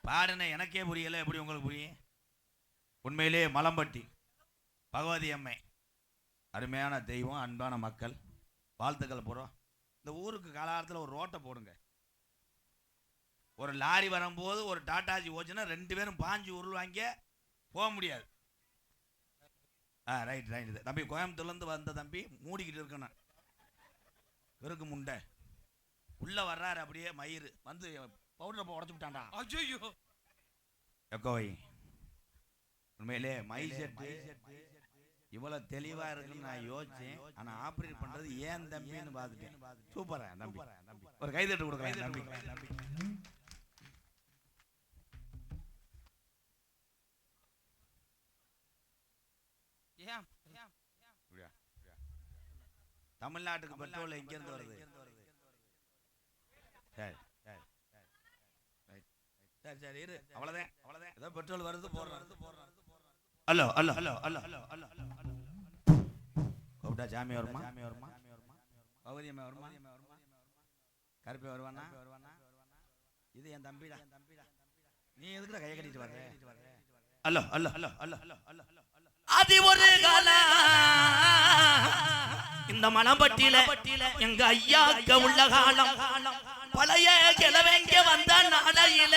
பாடுன எனக்கே புரியல, எப்படி உங்களுக்கு புரியும்? உண்மையிலே மலம்பட்டி பகவதி அம்மை அருமையான தெய்வம், அன்பான மக்கள், வாழ்த்துக்கள் போகிறோம். இந்த ஊருக்கு காலகாலத்தில் ஒரு ரோட்டை போடுங்க. ஒரு லாரி வரும்போது ஒரு டாட்டாஜி ஓச்சுன்னா 2 பேரும் பாஞ்சு உருள்வாங்க, போக முடியாது. Right right. தம்பி கோயம்புத்தூர்லேருந்து வந்த தம்பி மூடிக்கிட்டு இருக்கணும், வெறுக்கு முண்டை உள்ள வர்றாரு, அப்படியே மயிறு வந்து பவுடரை உடச்சு விட்டான்டா. ஐயோ எக்கோய், உண்மையிலே மை செட்டு இவ்வளவு தெளிவா இருக்குன்னு நான் யோசிச்சேன். ஆனா ஆப்ரேட் பண்றது ஏன் தம்பின்னு பார்த்துட்டேன். சூப்பரா தம்பி, ஒரு கைதட்டு கொடுக்கலாம் தம்பி. தமிழ்நாட்டுக்கு பெட்ரோல் எங்க இருந்து வருது? சரி சரி சரி இரு, அவ்வளவுதான் அவ்வளவுதான். ஏதோ பெட்ரோல் வருது போடுறது. அல்லோ அல்லோ அல்லோ அல்லோ அல்லோ அல்லோ அல்லோ கூப்பிட்டா சாமி வருமா? பௌரி அம்மா வருமா? கருப்பை வருவானா? இது என் தம்பிடா. நீ எதுக்குடா கையை கட்டிட்டு வர்ற? அல்லோ அல்லோ அல்லோ அல்லோ அல்லோ அல்லோ அது ஒரு காலம் இந்த மலம்பட்டியில எங்க ஐயாக்க உள்ள காலம். பழைய கிழவங்க வந்த நாளையில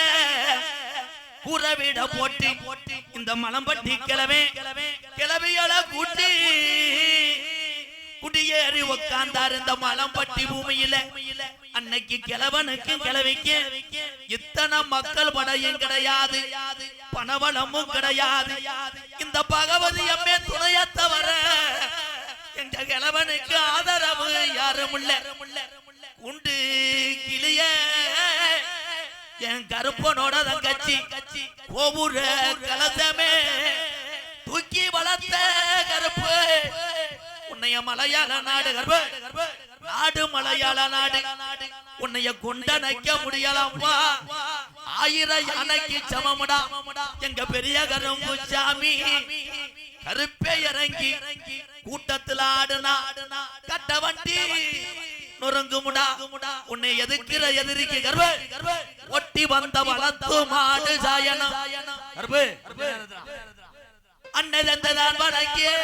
குறவிட போட்டி இந்த மலம்பட்டி கிளவியோட கூட்டி குடியேறி உட்கார்ந்தார் இந்த மலம்பட்டி பூமியில. அன்னைக்கு கிழவனுக்கு கிழவிக்கு இத்தனை மக்கள் படையும் கிடையாது, பணவளமும் கிடையாது. இந்த பகவதி அம்மே துணைய தவிர எங்க கிழவனுக்கு ஆதரவு யாரும் இல்ல. உண்டு கிளிய என் கருப்பனோட தங்கச்சி கோபுர கலசமே தூக்கி வளர்த்த கருப்பு. உன்னைய மலையாள நாடு கருப்பு நாடு மலையாள நாடு, உன்னைய கொண்டனைக்க முடியலாம்ப்பா. 1000 யானைக்கு சமமுடா எங்க பெரிய கரும்பு சாமி. கருப்பே இறங்கி கூட்டத்தில் ஆடுனா கட்ட வண்டி நொறுங்குமுடா. உன்னை எதிர்க்கிற எதிரிக்கு கர்ப்ப ஒட்டி வந்த வளர்த்து மாடு சாயனம் கர்ப்ப அன்னை தந்ததான் வணங்கியே.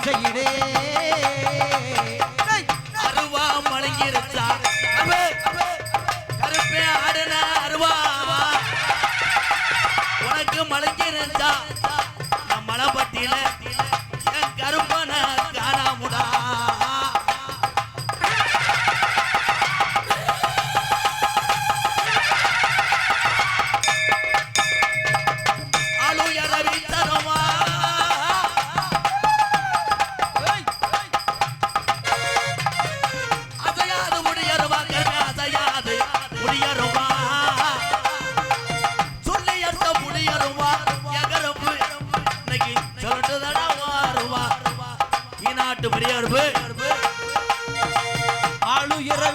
சைடே அருவா மலங்கிருச்சா கருப்பே ஆடுன அருவா உனக்கு மலங்கிருச்சா நான் மலைப்பட்டியில என் கருப்பன காணாமுடா ஆளுயர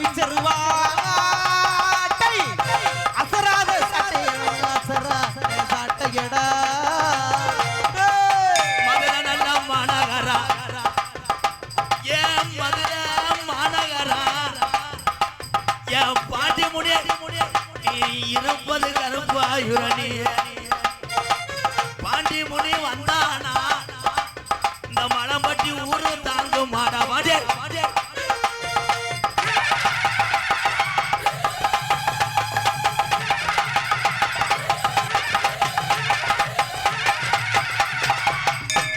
விச்சருவா அசராத சாட்டையடா மதுரை நல்ல மாநகரா ஏன் மதுரை மாநகரா என் பாட்டி முடிய நீ இருப்பது கருப்பாயுரணி பாண்டி முனி வந்தானா இந்த மலம்பட்டி ஊரு தாங்க மாடா வாடே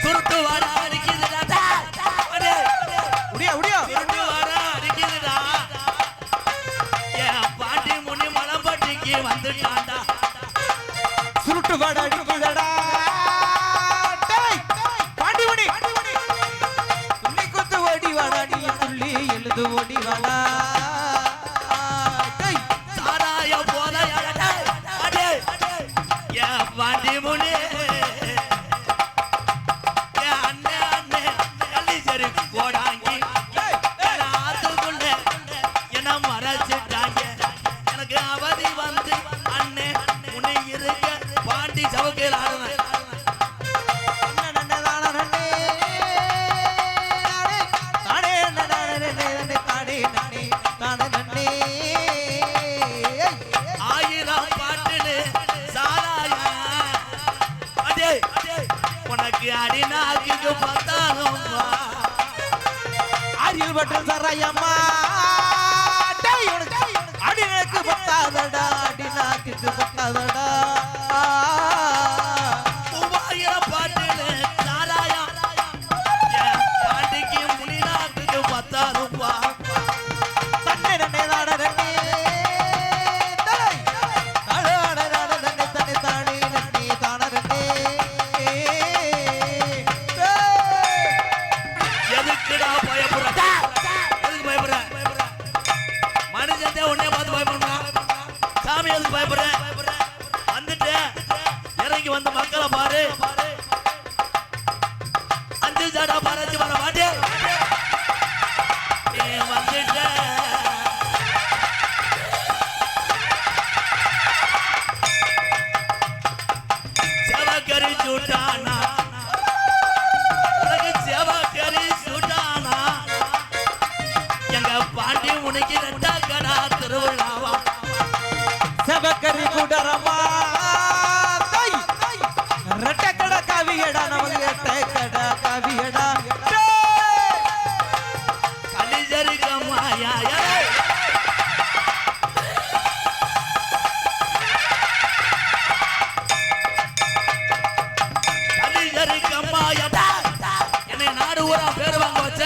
சுருட்டு வாடா அடிக்குதுடா உடியா உடியா சுருட்டு வாடா அடிக்குதுடா என் பாட்டி முனி மலம்பட்டிக்கு வந்துட்டான்டா சுருட்டு வாடா அடிக்குதடா பாண்டிமணி துள்ளி குத்து ஓடி வாடா நீ துள்ளி எழுது ஓடி வாடா சாராய போல அடே என் பாட்டி முனி என் அண்ணே அண்ணே கள்ளிச்சேரி போடாங்கி ஆத்துக்குள்ள என்ன மறைச்சிட்டாங்க எனக்கு அவதி வந்து அண்ணே உன்னை இருக்க பாண்டி சவுக்கையில் ஆடுனேன் ஆயிரம் பாட்டுன்னு சாராயா அடே உனக்கு அடிநாக்கு பத்தாலும் ஆரியல் பட்டம் சராயம்மா அடிநாக்கு பத்தாதடா அடிநாக்கு பத்தாதடா 3000 பாட்டுன்னு சாராயா என் பாண்டிக்கு முனிநாக்கு பத்தாலும் தன்னை நன்னே தாட நன்னே எதுக்குடா பயப்படுற எதுக்கு பயப்படுற மனுஷன் உடனே பார்த்து பயப்படுறான் சாமி எதுக்கு பயப்படுற வந்துட்டு இறங்கி வந்து மக்களை பாரு 5 ஜடா பறச்சு வர மாட்டே நீ வந்துட்ட செவக்கறி சுட்டானா உனக்கு செவக்கறி சுட்டானா எங்க பாண்டி உனக்கு 2 கடா திருவிழாவா செவக்கறி குடரமா ரெட்டை கடை கவியடா நமக்கு எட்டை கடை கவியடா கலிஜரிக்க மாயா கலிஜரிக்க மாயா என்னை நாடு ஊரா பேர் வாங்க வச்ச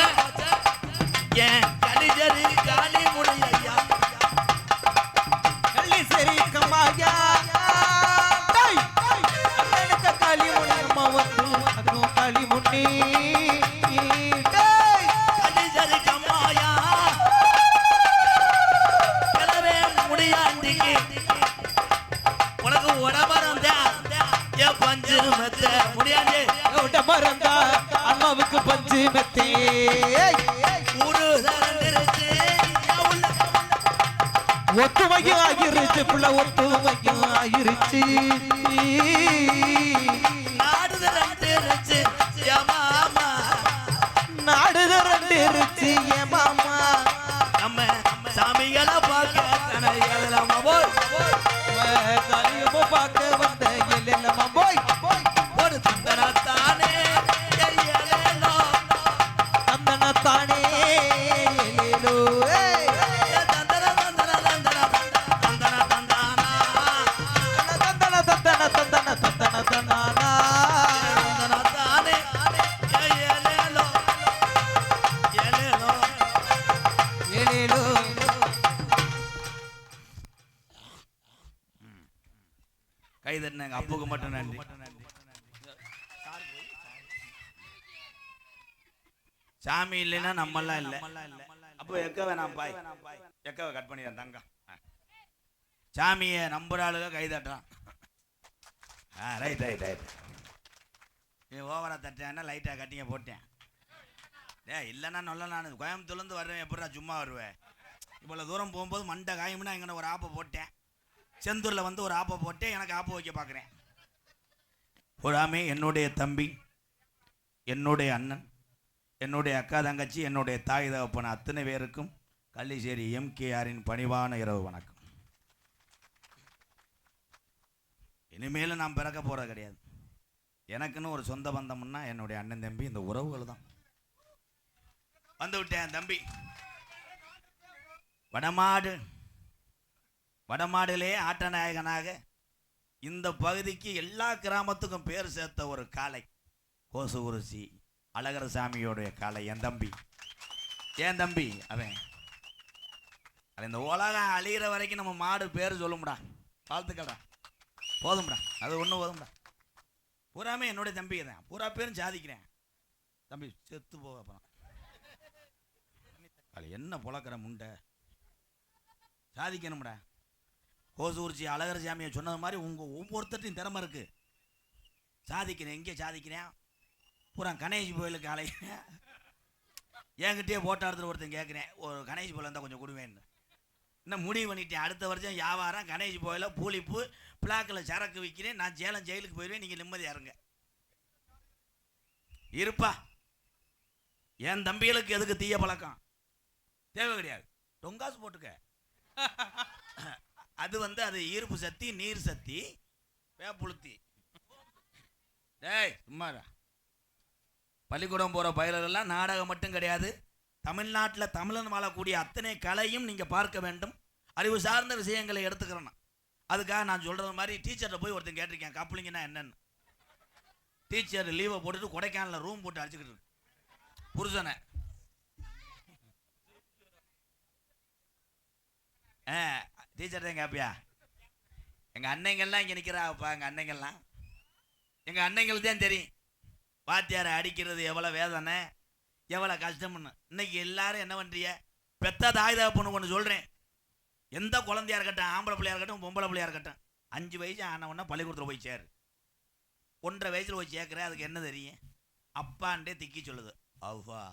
ஏன் கலிஜரி காலி முனையா கள்ளி சரி கம்மாயா காளி முனி அம்மா வந்து அதுவும் காளி முனி கலிஜரிக்க மாயா கிளவே முடியாண்டிக்கு உனக்கு உடம்பரம் ஏன் பஞ்சு மெத்த முடியாண்டே மறந்தா அம்மாவுக்கு பஞ்சு மெத்தே ஊரு தரண்டிருச்சு ஒத்துமையும் ஆகிருச்சு புள்ள ஒத்துமையும் ஆகிருச்சு நாடு தரண்டிருச்சு மாமா நாடு ரெண்டு என் மாமா நம்ம சாமிகளை பார்க்க எழுதலாமா போய் காளியம்ம பார்க்க வந்த எல்லம்மா போய் ஒரு தந்தனத்தானே எங்க அப்புக்கு மட்டும் நன்றி. சாமி இல்லைன்னா நம்மெல்லாம் இல்லை. அப்போ எக்க வேணாம் பாய், எக்கவை கட் பண்ணிடுறேன் தங்கம். சாமியை நம்புற ஆளுக கை தட்டுறான். Right right right. நீ ஓவரா தட்டேன்னா லைட்டாக கட்டிங்க போட்டேன். இல்லைன்னா நல்ல நான் கோயம்புத்தூர்லேருந்து வருவேன், எப்படா சும்மா வருவேன்? இவ்வளோ தூரம் போகும்போது மண்டை காயம்னா இங்கே ஒரு ஆப்பை போட்டேன். செந்தூரில் வந்து ஒரு ஆப்பை போட்டேன், எனக்கு ஆப்பை வைக்க பார்க்குறேன். பூராமே என்னுடைய தம்பி, என்னுடைய அண்ணன், என்னுடைய அக்கா தங்கச்சி, என்னுடைய தாய் தகப்பன அத்தனை பேருக்கும் கள்ளிச்சேரி எம்கேஆரின் பணிவான இரவு வணக்கம். இனிமேலும் நான் பிறக்க போகிறது கிடையாது. எனக்குன்னு ஒரு சொந்த பந்தம்னா என்னுடைய அண்ணன் தம்பி, இந்த உறவுகள் தான். வந்து விட்டேன் தம்பி. வடமாடிலே ஆட்டநாயகனாக இந்த பகுதிக்கு எல்லா கிராமத்துக்கும் பேர் சேர்த்த ஒரு காளை, கோசுகுறிச்சி அழகரசாமியோடைய காளை என் தம்பி. ஏன் தம்பி அவன் இந்த உலகம் அழிகிற வரைக்கும் நம்ம மாடு பேர் சொல்லும்டா, வாழ்த்துக்கடா, போதும்டா, அது ஒன்றும் போதும்டா. பூராமே என்னுடைய தம்பி தான், பூரா பேரும் சாதிக்கிறேன். தம்பி செத்து போக அப்புறம் அது என்ன புழக்கிற முண்டை, சாதிக்கணும்டா. கோசூர்ச்சி அழகரசாமியை சொன்னது மாதிரி உங்கள் ஒவ்வொருத்தட்டையும் திறமை இருக்குது. சாதிக்கிறேன், எங்கே சாதிக்கிறேன்? பூரா கணேஷ் கோயிலுக்கு அலைகிறேன். என்கிட்டயே போட்டோ எடுத்துட்டு ஒருத்தன் கேட்குறேன், ஒரு கணேஷ் கோயில் இருந்தால் கொஞ்சம் கொடுவேன்னு. இன்னும் முடிவு பண்ணிட்டேன், அடுத்த வருஷம் வியாபாரம் கணேஷ் கோயிலில் பூலிப்பு பிளாக்கில் சரக்கு விற்கிறேன். நான் சேலம் ஜெயிலுக்கு போயிடுவேன், நீங்கள் நிம்மதியாக இருங்க. இருப்பா, என் தம்பிகளுக்கு எதுக்கு தீய பழக்கம் தேவை கிடையாது. டொங்காசு போட்டுக்க. அது அது ஈர்ப்பு சக்தி, நீர் சக்தி, வேப்புளுத்தி. டேய் சும்மாடா. பள்ளிக்கூடம் போகிற பயிலரெல்லாம் நாடகம் மட்டும் கிடையாது, தமிழ்நாட்டில் தமிழன் வாழக்கூடிய அத்தனை கலையும் நீங்கள் பார்க்க வேண்டும். அறிவு சார்ந்த விஷயங்களை எடுத்துக்கிறேன். அதுக்காக நான் சொல்கிறது மாதிரி டீச்சர்கிட்ட போய் ஒருத்தன் கேட்டிருக்கேன், கப்ளிங்கன்னா என்னன்னு. டீச்சர் லீவை போட்டுட்டு கொடைக்கானலில் ரூம் போட்டு அடிச்சுக்கிட்டு இருக்கு புருஷனை. டீச்சர் தான் கேப்பியா? எங்கள் அன்னைங்கள்லாம் இங்கே நிற்கிறாப்பா. எங்கள் அன்னைங்களுக்கு தான் தெரியும் வாத்தியாரை அடிக்கிறது எவ்வளோ வேதனை, எவ்வளோ கஷ்டம்னு. இன்னைக்கு எல்லாரும் என்ன பண்ணுறிய? பெத்த தாய் தகப்பன்னு ஒன்று சொல்கிறேன். எந்த குழந்தையா இருக்கட்டும், ஆம்பளை பிள்ளையா இருக்கட்டும், பொம்பளை பிள்ளையா இருக்கட்டும், 5 வயசு ஆனவொன்னா பள்ளிக்கூடத்தில் போய் சேரு. 1.5 வயசில் போய் சேர்க்குற, அதுக்கு என்ன தெரியும்? அப்பான்ட்டே திக்கி சொல்லுது அவ்வா.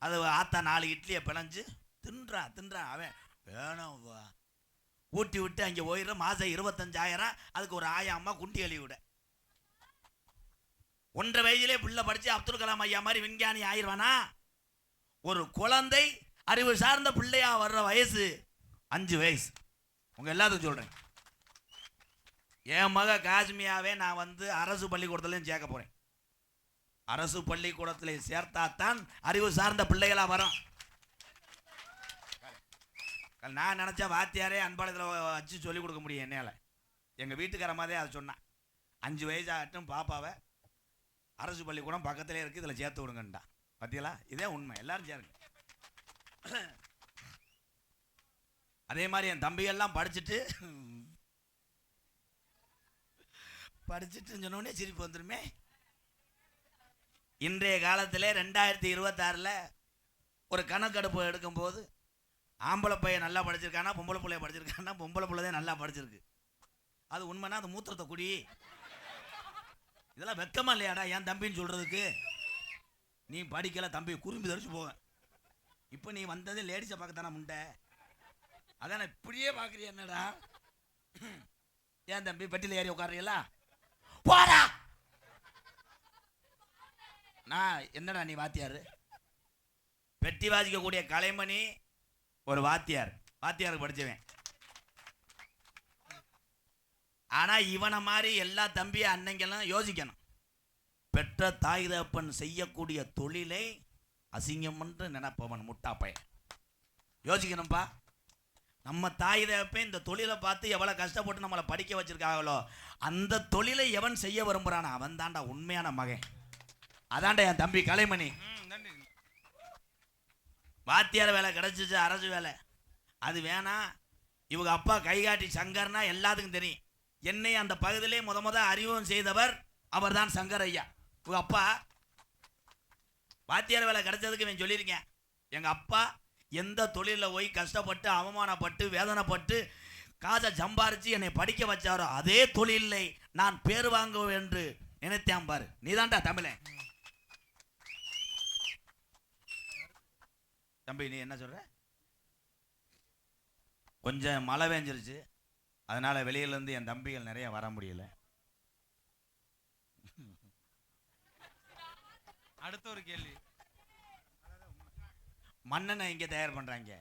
அது ஆத்தா 4 இட்லியை பிணைஞ்சு தின்றா அவன் வேணும் ஊட்டி விட்டு அங்கே போயிடுற. மாதம் 25,000, அதுக்கு ஒரு அம்மா குண்டி அழி விட. 1.5 வயதிலே பிள்ளை படித்து அப்துல் கலாம் ஐயா மாதிரி விஞ்ஞானி ஆயிடுவானா? ஒரு குழந்தை அறிவு சார்ந்த பிள்ளையா வர்ற வயசு 5 வயசு. உங்க எல்லாத்துக்கும் சொல்றேன், என் மக காஷ்மியாவே நான் அரசு பள்ளிக்கூடத்துலையும் சேர்க்க போறேன். அரசு பள்ளிக்கூடத்தில் சேர்த்தாத்தான் அறிவு சார்ந்த பிள்ளைகளா வரும். நான் நினைச்சா வாத்தியாரே அன்பாளத்தில் வச்சு சொல்லிக் கொடுக்க முடியும் என்னால். எங்கள் வீட்டுக்கார மாதிரி அதை சொன்னான். 5 வயசு ஆகட்டும் பாப்பாவை அரசு பள்ளிக்கூடம் பக்கத்திலே இருக்குது, இதில் சேர்த்து விடுங்கன்ட்டான். பார்த்தீங்களா? இதே உண்மை, எல்லாரும் சேருங்க. அதே மாதிரி என் தம்பிகள்லாம் படிச்சுட்டு சொன்னோடனே சிரிப்பு வந்துருமே. இன்றைய காலத்தில் 2026 ஒரு கணக்கெடுப்பு எடுக்கும்போது ஆம்பளை பையன் நல்லா படிச்சிருக்கானா, பொம்பளை பிள்ளைய படிச்சிருக்கானா? பொம்பளை பிள்ளை தான் நல்லா படிச்சிருக்கு. அது உண்மைனா அது மூத்திரத்தை குடி. இதெல்லாம் வெக்கமா இல்லையாடா என் தம்பின்னு சொல்றதுக்கு? நீ படிக்கல தம்பி, குறும்பி தரிச்சு போக. இப்போ நீ வந்தது லேடிஸை பார்க்கத்தானே முண்டை, அதான இப்படியே பார்க்குறிய? என்னடா ஏன் தம்பி பெட்டியில் ஏறி உட்காருறீங்களா? போடா. நான் என்னடா நீ வாத்தியாரு? பெட்டி வாசிக்கக்கூடிய கலைமணி ஒரு வாத்தியாருக்கு படிச்சவன். ஆனா இவனை மாதிரி எல்லா தம்பி அன்னைங்களும் யோசிக்கணும். பெற்ற தாய் தகப்பன் செய்யக்கூடிய தொழிலை அசிங்கம் என்று நினைப்பவன் முட்டா பையன். யோசிக்கணும்பா. நம்ம தாய் தகப்பன் இந்த தொழிலை பார்த்து எவ்வளவு கஷ்டப்பட்டு நம்மளை படிக்க வச்சிருக்காங்களோ, அந்த தொழிலை எவன் செய்ய விரும்புறானோ அவன் தாண்டா உண்மையான மகன். அதாண்டா என் தம்பி கலைமணி. வாத்தியார் வேலை கிடைச்சிச்சு, அரசு வேலை அது வேணாம். இவங்க அப்பா கைகாட்டி சங்கர்னா எல்லாத்துக்கும் தெரியும். என்னை அந்த பகுதியிலே முத அறிமுகம் செய்தவர் அவர்தான் சங்கர் ஐயா. உங்க அப்பா வாத்தியார் வேலை கிடைச்சதுக்கு இவன் சொல்லியிருக்கேன். எங்க அப்பா எந்த தொழிலில் போய் கஷ்டப்பட்டு அவமானப்பட்டு வேதனைப்பட்டு காசை சம்பாரிச்சு என்னை படிக்க வச்சாரோ அதே தொழிலை நான் பேர் வாங்குவேன் என்று நினைத்தேன் பாரு. நீதான்டா தமிழன். தம்பி நீ என்ன சொல்ற? கொஞ்சம் மழை பெஞ்சிருச்சு, அதனால வெளியிலேருந்து என் தம்பிகள் நிறைய வர முடியல. அடுத்த ஒரு கேள்வி. மண்ணெண்ணை எங்கே தயார் பண்றாங்க?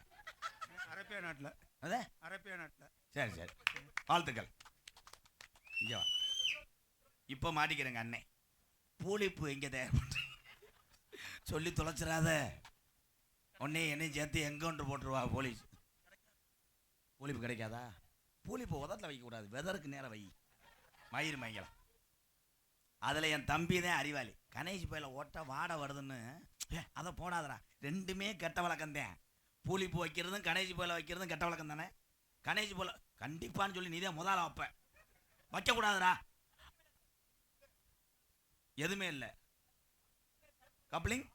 அரேபியா நாட்டில். அதே அரேபியா நாட்டில். சரி சரி, வாழ்த்துக்கள். இங்கே வா. இப்போ மாட்டிக்கிறேங்க அண்ணே. பூலிப்பு எங்கே தயார் பண்றீங்க? சொல்லி தொலைச்சிடாத, உடனே என்னையும் சேர்த்து எங்கொன்று போட்டுருவா போலீஸ். பூலிப்பு கிடைக்காதா? பூலிப்பு உதட்டில் வைக்கக்கூடாது, வெதருக்கு நேரம் வை. மயிர் மயங்கலாம். அதில் என் தம்பி தான் அறிவாளி. கணேஷ் பையில ஓட்ட வாடை வருதுன்னு அதை போடாதடா. ரெண்டுமே கெட்ட வழக்கம்தான். பூலிப்பு வைக்கிறதும் கணேஷ் பையில வைக்கிறதும் கெட்ட வழக்கம் தானே. கணேஷ் போல கண்டிப்பான்னு சொல்லி நீ தான் முதல்ல வைப்ப. வைக்கக்கூடாதுடா. எதுவுமே இல்லை. கப்ளிங்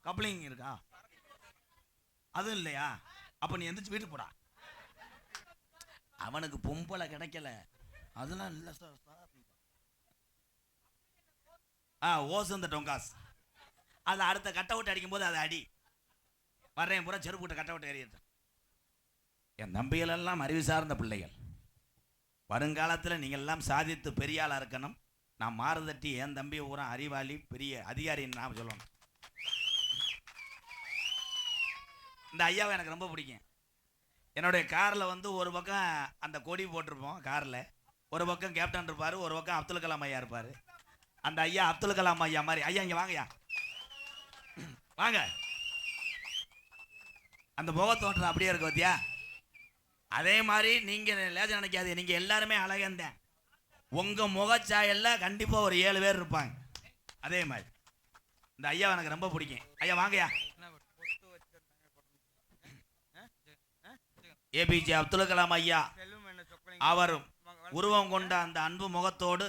கப்ளிங் இருக்கா? அதுவும் இல்லையா? அப்போ நீ எந்திரிச்சு வீட்டுக்கு போடா. அவனுக்கு பொம்பளை கிடைக்கல, அதெல்லாம் இல்லை சார். ஓசு இந்த டொங்காஸ் அது அடுத்த கட்ட விட்டு அடிக்கும் போது அதை அடி. வர்றேன் பூரா செருப்பு விட்டு கட்ட விட்டு எறியது. என் தம்பிகள் எல்லாம் அறிவு சார்ந்த பிள்ளைகள். வருங்காலத்தில் நீங்கள் எல்லாம் சாதித்து பெரிய ஆளாக இருக்கணும். நான் மாறுதட்டி என் தம்பியை பூரா அறிவாளி பெரிய அதிகாரின்னு நான் சொல்லணும். இந்த ஐயாவை எனக்கு ரொம்ப பிடிக்கும். என்னுடைய காரில் வந்து ஒரு பக்கம் அந்த கொடி போட்டிருப்போம் காரில், ஒரு பக்கம் கேப்டன் இருப்பார், ஒரு பக்கம் அப்துல் கலாம் ஐயா இருப்பார். அந்த ஐயா அப்துல் கலாம் ஐயா மாதிரி. ஐயா இங்கே வாங்கய்யா, வாங்க. அந்த முகத்தோட்டம் அப்படியே இருக்கு பார்த்தியா? அதே மாதிரி நீங்கள் லேஜா நினைக்காது, நீங்கள் எல்லாருமே அழகந்தேன். உங்கள் முகச்சாயல்ல கண்டிப்பாக ஒரு 7 பேர் இருப்பாங்க. அதே மாதிரி இந்த ஐயா எனக்கு ரொம்ப பிடிக்கும். ஐயா வாங்கய்யா. ஏபிஜே அப்துல் கலாம் ஐயா அவர் உருவம் கொண்ட அந்த அன்பு முகத்தோடு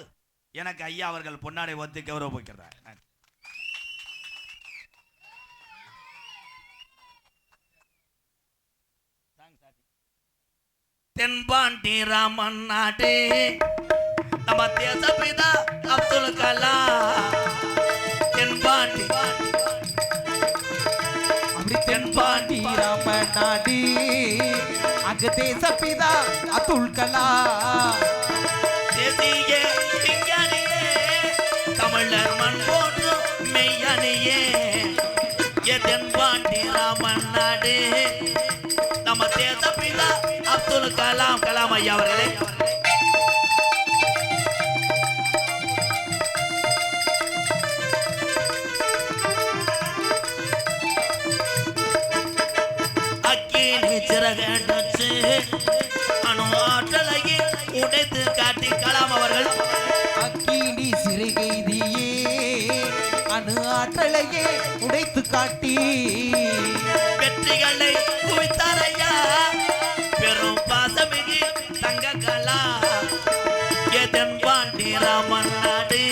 எனக்கு ஐயா அவர்கள் பொன்னாடை ஒத்து கௌரவிக்கிறார். தென்பாண்டி ராமன் நாடு நம்ம தேசப்பிதா அப்துல் கலாம். தென்பாண்டி தென்பாண்டி ராமன் நாடு அங்கு தேசப்பிதா அப்துல் கலாம். தேசிய விஞ்ஞானியே தமிழர் மண் போன்று மெய்யணியே. தென்பாண்டி ராமன் நாடு நம்ம தேசப்பிதா அப்துல் கலாம். கலாம் ஐயா அவர்களே. சிறகடிச்சு அணு ஆற்றலையே உடைத்து காட்டி கலாம் அவர்கள். அக்கினி சிறுகைதியே அணு ஆற்றலையே உடைத்து காட்டி வெற்றிகளை குவித்தார் ஐயா. பெரும் பாசமிகு தங்க கலாம். தென்பாண்டி ராமன் நாடு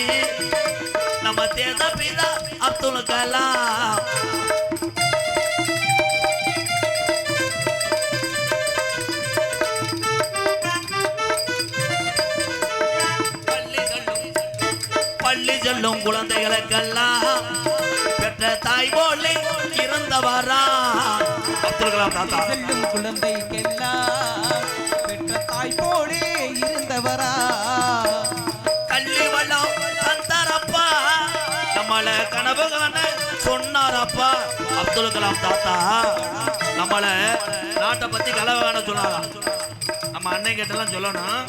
நம்ம தேசப்பிதா அப்துல் கலாம். பள்ளி செல்லும் குழந்தைகளுக்கெல்லாம் பெற்ற தாய் போலே இருந்தவரா அப்துல் கலாம் தாத்தா. செல்லும் குழந்தைக்கெல்லாம் பெற்ற தாய் போலே இருந்தவரா. கல்வி வளம் தந்தாரப்பா, நம்மள கனவு காண சொன்னாரப்பா அப்துல் கலாம் தாத்தா. நம்மள நாட்டை பத்தி கனவு காண சொன்னாராம். நம்ம அண்ணன் கிட்டலாம் சொல்லணும்.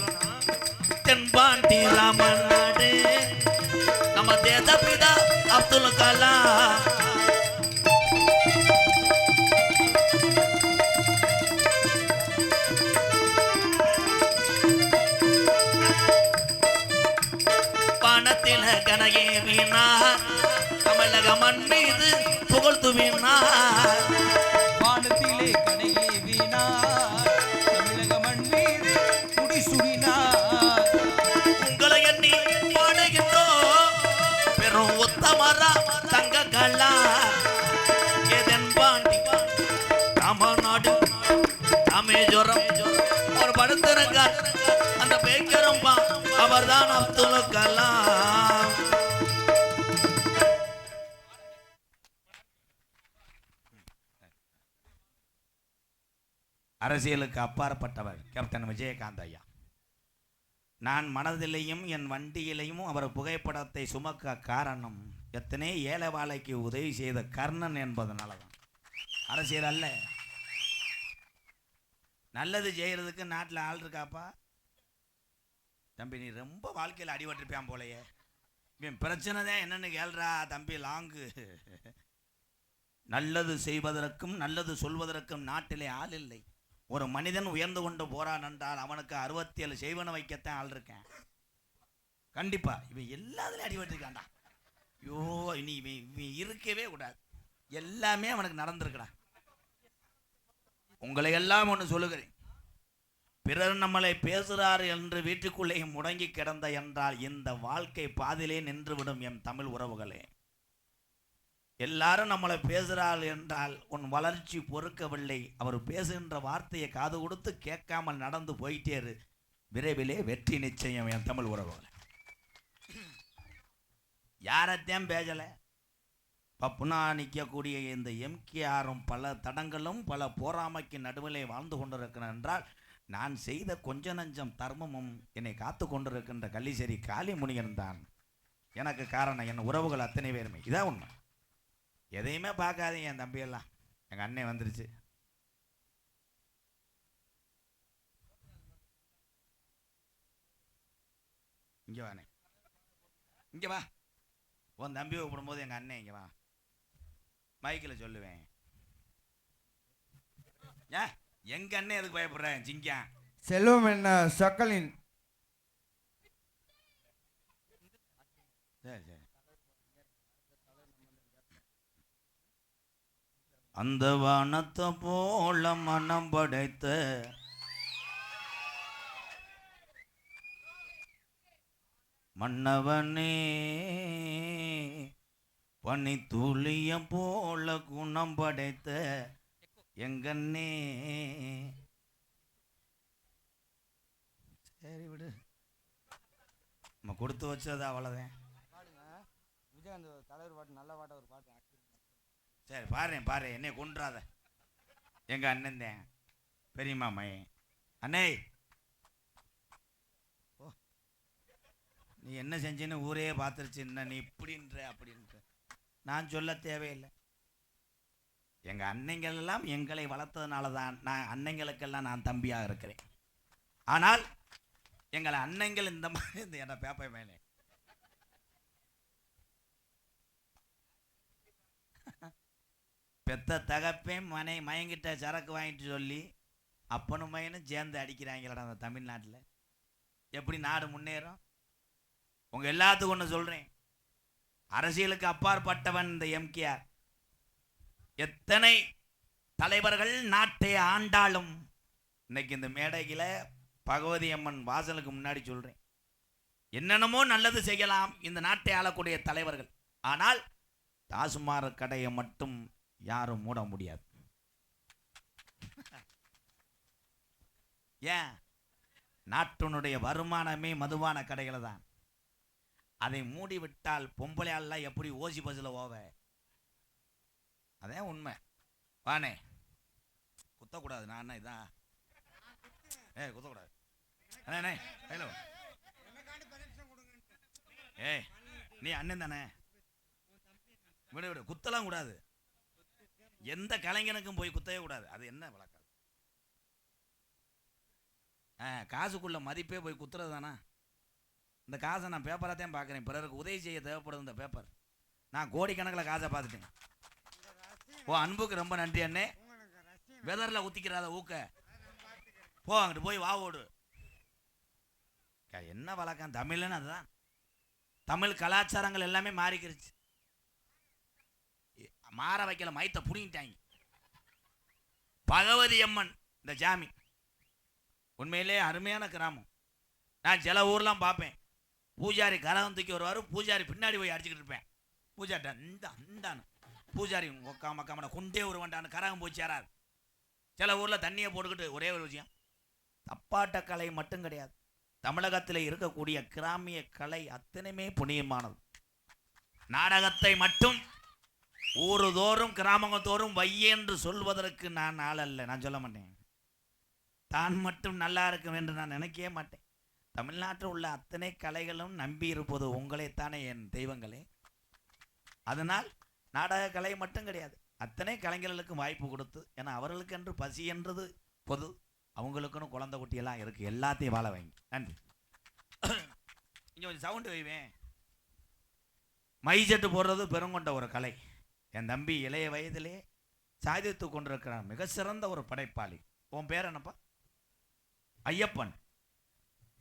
தென்பாண்டி ராமன் நாடு நம்ம தேசப்பிதா அப்துல் கலாம். பணத்தில கனகே வீணார் தமிழக மண் மீது புகழ்த்து வீணார். வானத்திலே கனையே வீணார் தமிழக மண் மீது குடி சுடினார். வரும் உத்தமரா தங்க கலா எதன்பாண்டி தமிழ்நாடு ராமேஸ்வரம் ஒரு படுத்திருக்கார் அந்த பேக்கரம்பா அவர்தான் அப்துல் கலாம். அரசியலுக்கு அப்பாற்பட்டவர் கேப்டன் விஜயகாந்த் ஐயா. நான் மனதிலையும் என் வண்டியிலையும் அவர் புகைப்படத்தை சுமக்க காரணம் எத்தனை ஏழை வாழைக்கு உதவி செய்த கர்ணன் என்பதனால தான். அரசியல் அல்ல. நல்லது செய்யறதுக்கு நாட்டில் ஆள் இருக்காப்பா தம்பி? நீ ரொம்ப வாழ்க்கையில் அடிபட்டிருப்பான் போலையே. இவன் பிரச்சனை தான் என்னன்னு கேள்றா தம்பி லாங்கு. நல்லது செய்வதற்கும் நல்லது சொல்வதற்கும் நாட்டிலே ஆள் இல்லை. ஒரு மனிதன் உயர்ந்து கொண்டு போறான் என்றால் அவனுக்கு 67 செய்வன வைக்கத்தான் ஆள் இருக்கேன். கண்டிப்பா இவன் எல்லாத்துலையும் அடிபட்டிருக்கான்டா. ஐயோ இனி இவன் இருக்கவே கூடாது. எல்லாமே அவனுக்கு நடந்திருக்கடா. உங்களை எல்லாம் ஒன்று சொல்லுகிறேன். பிறர் நம்மளை பேசுகிறார் என்று வீட்டுக்குள்ளேயும் முடங்கி கிடந்த என்றால் இந்த வாழ்க்கை பாதிலே நின்றுவிடும். என் தமிழ் உறவுகளே, எல்லாரும் நம்மளை பேசுகிறாள் என்றால் உன் வளர்ச்சி பொறுக்கவில்லை. அவர் பேசுகின்ற வார்த்தையை காது கொடுத்து கேட்காமல் நடந்து போயிட்டேரு. விரைவிலே வெற்றி நிச்சயம். என் தமிழ் உறவுகளை யாரத்தையும் பேசலை. பப்புனா நிற்கக்கூடிய இந்த எம்கேஆரும் பல தடங்களும் பல போராமைக்கு நடுவிலே வாழ்ந்து கொண்டிருக்கிறேன் என்றால் நான் செய்த கொஞ்ச நஞ்சம் தர்மமும் என்னை காத்து கொண்டிருக்கின்ற கள்ளிசேரி காளிமுனியன் தான் எனக்கு காரணம். என் உறவுகள் அத்தனை பேருமே இதான் உண்மை. எதையுமே பார்க்காதீங்க. என் தம்பியெல்லாம் எங்கள் அண்ணன் வந்துருச்சு. இங்கே வாண்ணே, இங்கே வா. உன் தம்பி கூப்பிடும்போது எங்கள் அண்ணன் இங்கே வா, மைக்கில் சொல்லுவேன். எங்க அண்ணன் எதுக்கு பயப்படுறேன்? ஜிங்கா செல்வம் என்ன சொக்கலின். சரி சரி. அந்த வானத்தை போல மனம் படைத்த மன்னவனே, பனி துளிய போல குணம் படைத்த எங்கண்ணே. சரி விடு, நம்ம கொடுத்து வச்சது அவ்வளோதான். விஜயகாந்த் தலைவர் பாட்டு நல்ல பாட்டு ஒரு பாட்டு. சரி பாரு என்னை கொன்றாத. எங்க அண்ணன் தான் பெரியம்மா மையன். அண்ணே ஓ, நீ என்ன செஞ்சுன்னு ஊரே பார்த்துருச்சு. என்ன நீ இப்படின்ற அப்படின்ற நான் சொல்ல தேவையில்லை. எங்க அன்னைங்கள் எல்லாம் எங்களை வளர்த்ததுனால தான் நான் அன்னைங்களுக்கெல்லாம் நான் தம்பியாக இருக்கிறேன். ஆனால் எங்களை அன்னைங்கள் இந்த மாதிரி இந்த என்ன பேப்பை மேலே பெத்த தகப்பேன் மயங்கிட்ட சரக்கு வாங்கிட்டு சொல்லி அப்பனும் மயனும் சேர்ந்து அடிக்கிறாங்களா அந்த தமிழ்நாட்டில். எப்படி நாடு முன்னேறும்? உங்கள் எல்லாத்துக்கும் ஒன்று சொல்கிறேன். அரசியலுக்கு அப்பாற்பட்டவன் இந்த எம்கேஆர். எத்தனை தலைவர்கள் நாட்டை ஆண்டாலும் இன்னைக்கு இந்த மேடையில் பகவதி அம்மன் வாசலுக்கு முன்னாடி சொல்கிறேன், என்னென்னமோ நல்லது செய்யலாம் இந்த நாட்டை ஆளக்கூடிய தலைவர்கள். ஆனால் டாஸ்மாக் கடையை மட்டும் யாரும் மூட முடியாது. ஏன்? நாட்டினுடைய வருமானமே மதுபான கடைகளை தான். அதை மூடிவிட்டால் பொம்பளையாலாம் எப்படி ஓசி பஸ்ஸில் ஓவ? அதே உண்மை. வானே குத்தக்கூடாது. நான் என்ன இதான் குத்தக்கூடாது. அண்ணே ஹலோ, நீ அண்ணன் தானே, விடு குத்தலாம் கூடாது. எந்த கலைஞனுக்கும் போய் குத்தவே கூடாது. அது என்ன வழக்கம்? காசுக்குள்ள மதிப்பே போய் குத்துறது தானே. இந்த காசை நான் பேப்பராக பார்க்குறேன். பிறருக்கு உதவி செய்ய தேவைப்படுது இந்த பேப்பர். நான் கோடிக்கணக்கில் காசை பார்த்துட்டேன். ஓ அன்புக்கு ரொம்ப நன்றி அண்ணே. வெதரில் ஊற்றிக்கிறாத ஊக்க போ, அங்கிட்டு போய் வா ஓடு. என்ன வழக்கம் தமிழ்னு? அதுதான் தமிழ் கலாச்சாரங்கள் எல்லாமே மாறிக்கிருச்சு. மாற வைக்கல, மயத்தை புடிங்கிட்டாங்க. பகவதி அம்மன் இந்த ஜாமி உண்மையிலே அருமையான கிராமம். நான் சில ஊர்லாம் பார்ப்பேன், பூஜாரி கரகம் தூக்கி வருவார், பூஜாரி பின்னாடி போய் அடிச்சுக்கிட்டு இருப்பேன். பூஜாரிட்ட இந்தான்னு பூஜாரி மக்காம கொண்டே வருவான்டான்னு கரகம் போய் சேராது. சில ஊரில் தண்ணியை போட்டுக்கிட்டு ஒரே ஒரு விஷயம், தப்பாட்ட கலை மட்டும் கிடையாது, தமிழகத்தில் இருக்கக்கூடிய கிராமிய கலை அத்தனையுமே புனியமானது. நாடகத்தை மட்டும் ஊருதோறும் கிராமங்கள் தோறும் வையென்று சொல்வதற்கு நான் ஆள் அல்ல. நான் சொல்ல மாட்டேன். தான் மட்டும் நல்லா இருக்கும் என்று நான் நினைக்கவே மாட்டேன். தமிழ்நாட்டில் உள்ள அத்தனை கலைகளும் நம்பி இருப்பது உங்களைத்தானே என் தெய்வங்களே. அதனால் நாடக கலை மட்டும் கிடையாது, அத்தனை கலைஞர்களுக்கும் வாய்ப்பு கொடுத்து, ஏன்னா அவர்களுக்கு என்று பசி என்றது பொது, அவங்களுக்குன்னு குழந்தை குட்டியெல்லாம் இருக்குது, எல்லாத்தையும் வாழ வைங்க. நன்றி. இங்கே கொஞ்சம் சவுண்டு வைவேன். மைஜெட்டு போடுறது பெருங்கொண்ட ஒரு கலை. என் தம்பி இளைய வயதிலே சாதித்து கொண்டிருக்கிறான், மிக சிறந்த ஒரு படைப்பாளி. உன் பேர் என்னப்பா? ஐயப்பன்.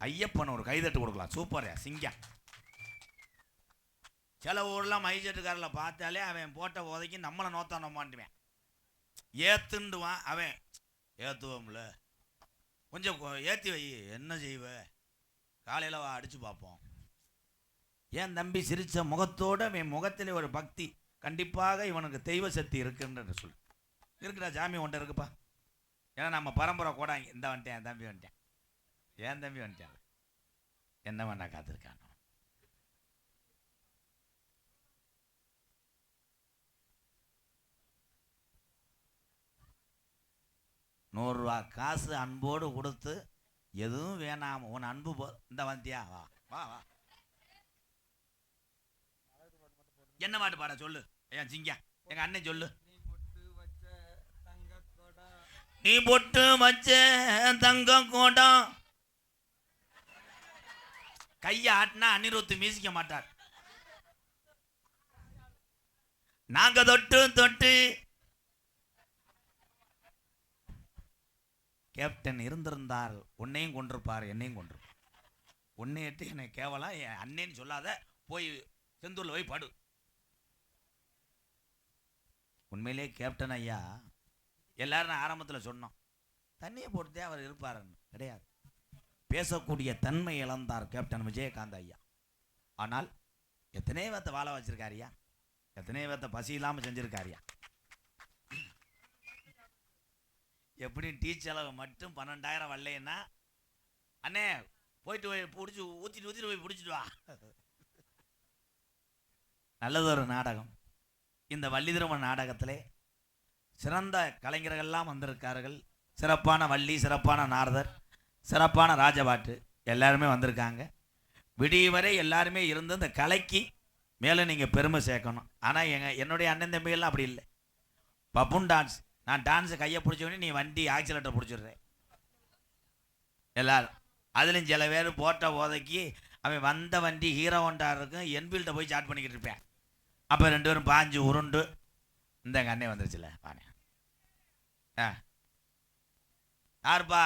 ஐயப்பன் ஒரு கைதட்டு கொடுக்கலாம். சூப்பர் சிங்கம். சில ஊர்லாம் மைஜெட்டுக்காரில் பார்த்தாலே அவன் போட்ட உதைக்கு நம்மளை நோத்தான் நோமாண்டுவேன், ஏத்துண்டுவான். அவன் ஏற்றுவோம்ல, கொஞ்சம் ஏற்றி வை, என்ன செய்வ, காலையில் அடித்து பார்ப்போம். என் தம்பி சிரித்த முகத்தோடு அவன் முகத்திலே ஒரு பக்தி, கண்டிப்பாக இவனுக்கு தெய்வ சக்தி இருக்குன்னு சொல்லு. இருக்குடா சாமி ஒன்றை இருக்குப்பா. ஏன்னா நம்ம பரம்பரை கூடாங்க. இந்த வந்துட்டேன், என் தம்பி வந்துட்டேன், என் தம்பி வந்துட்டேன், என்ன வேணா காத்திருக்கான். 100 ரூபா காசு அன்போடு கொடுத்து எதுவும் வேணாம், உன் அன்பு இந்த வந்தியா, வா வா வா. என்ன பாட்டு பாட சொல்லு ஏன் சிங்க, எங்க அண்ணன் சொல்லு. நீ பொட்டு வச்ச தங்க கோடம். கையை ஆட்டினா அனிருத்து மியூசிக்க மாட்டார். நாங்க தொட்டு தொட்டு கேப்டன் இருந்திருந்தார், உன்னையும் கொண்டிருப்பார், என்னையும் கொண்டிருப்பார். உன்னையிட்டு என்னை கேவலம் என் அண்ணேன்னு சொல்லாத, போய் செந்தூரில் போய் படு. உண்மையிலே கேப்டன் ஐயா எல்லாரும் நான் ஆரம்பத்தில் சொன்னோம், தண்ணியை போட்டுதே அவர் இருப்பாருன்னு. கிடையாது, பேசக்கூடிய தன்மை இழந்தார் கேப்டன் விஜயகாந்த் ஐயா. ஆனால் எத்தனையோ பேர்த்த வாழ வச்சிருக்காரியா, எத்தனையோ பேர்த்த பசி இல்லாமல் செஞ்சிருக்காரியா. எப்படி டீ செலவு மட்டும் 12,000 வரலைன்னா, அண்ணே போயிட்டு போய் பிடிச்சி ஊற்றிட்டு போய் பிடிச்சிட்டு வா. நல்லதொரு நாடகம். இந்த வள்ளி திருமண நாடகத்திலே சிறந்த கலைஞர்கள்லாம் வந்திருக்கார்கள். சிறப்பான வள்ளி, சிறப்பான நாரதர், சிறப்பான ராஜபாட்டு எல்லாருமே வந்திருக்காங்க. விடிய வரை எல்லாருமே இருந்து இந்த கலைக்கு மேலே நீங்கள் பெருமை சேர்க்கணும். ஆனால் என்னுடைய அண்ணன் தம்பிகள்லாம் அப்படி இல்லை. பப்புன் டான்ஸ், நான் டான்ஸை கையை பிடிச்சோடனே நீ வண்டி ஆக்சிலேட்டர் பிடிச்சிடுறேன் எல்லாரும். அதுலேயும் சில பேர் போட்ட போதைக்கு அவன் வந்த வண்டி ஹீரோ ஹோண்டா இருக்கும், என்ஃபீல்டை போய் சாட் பண்ணிக்கிட்டு இருப்பேன். அப்போ 2 பேரும் பாஞ்சு உருண்டு இந்த எங்கள் அண்ணே வந்துருச்சுல பானே. யாருப்பா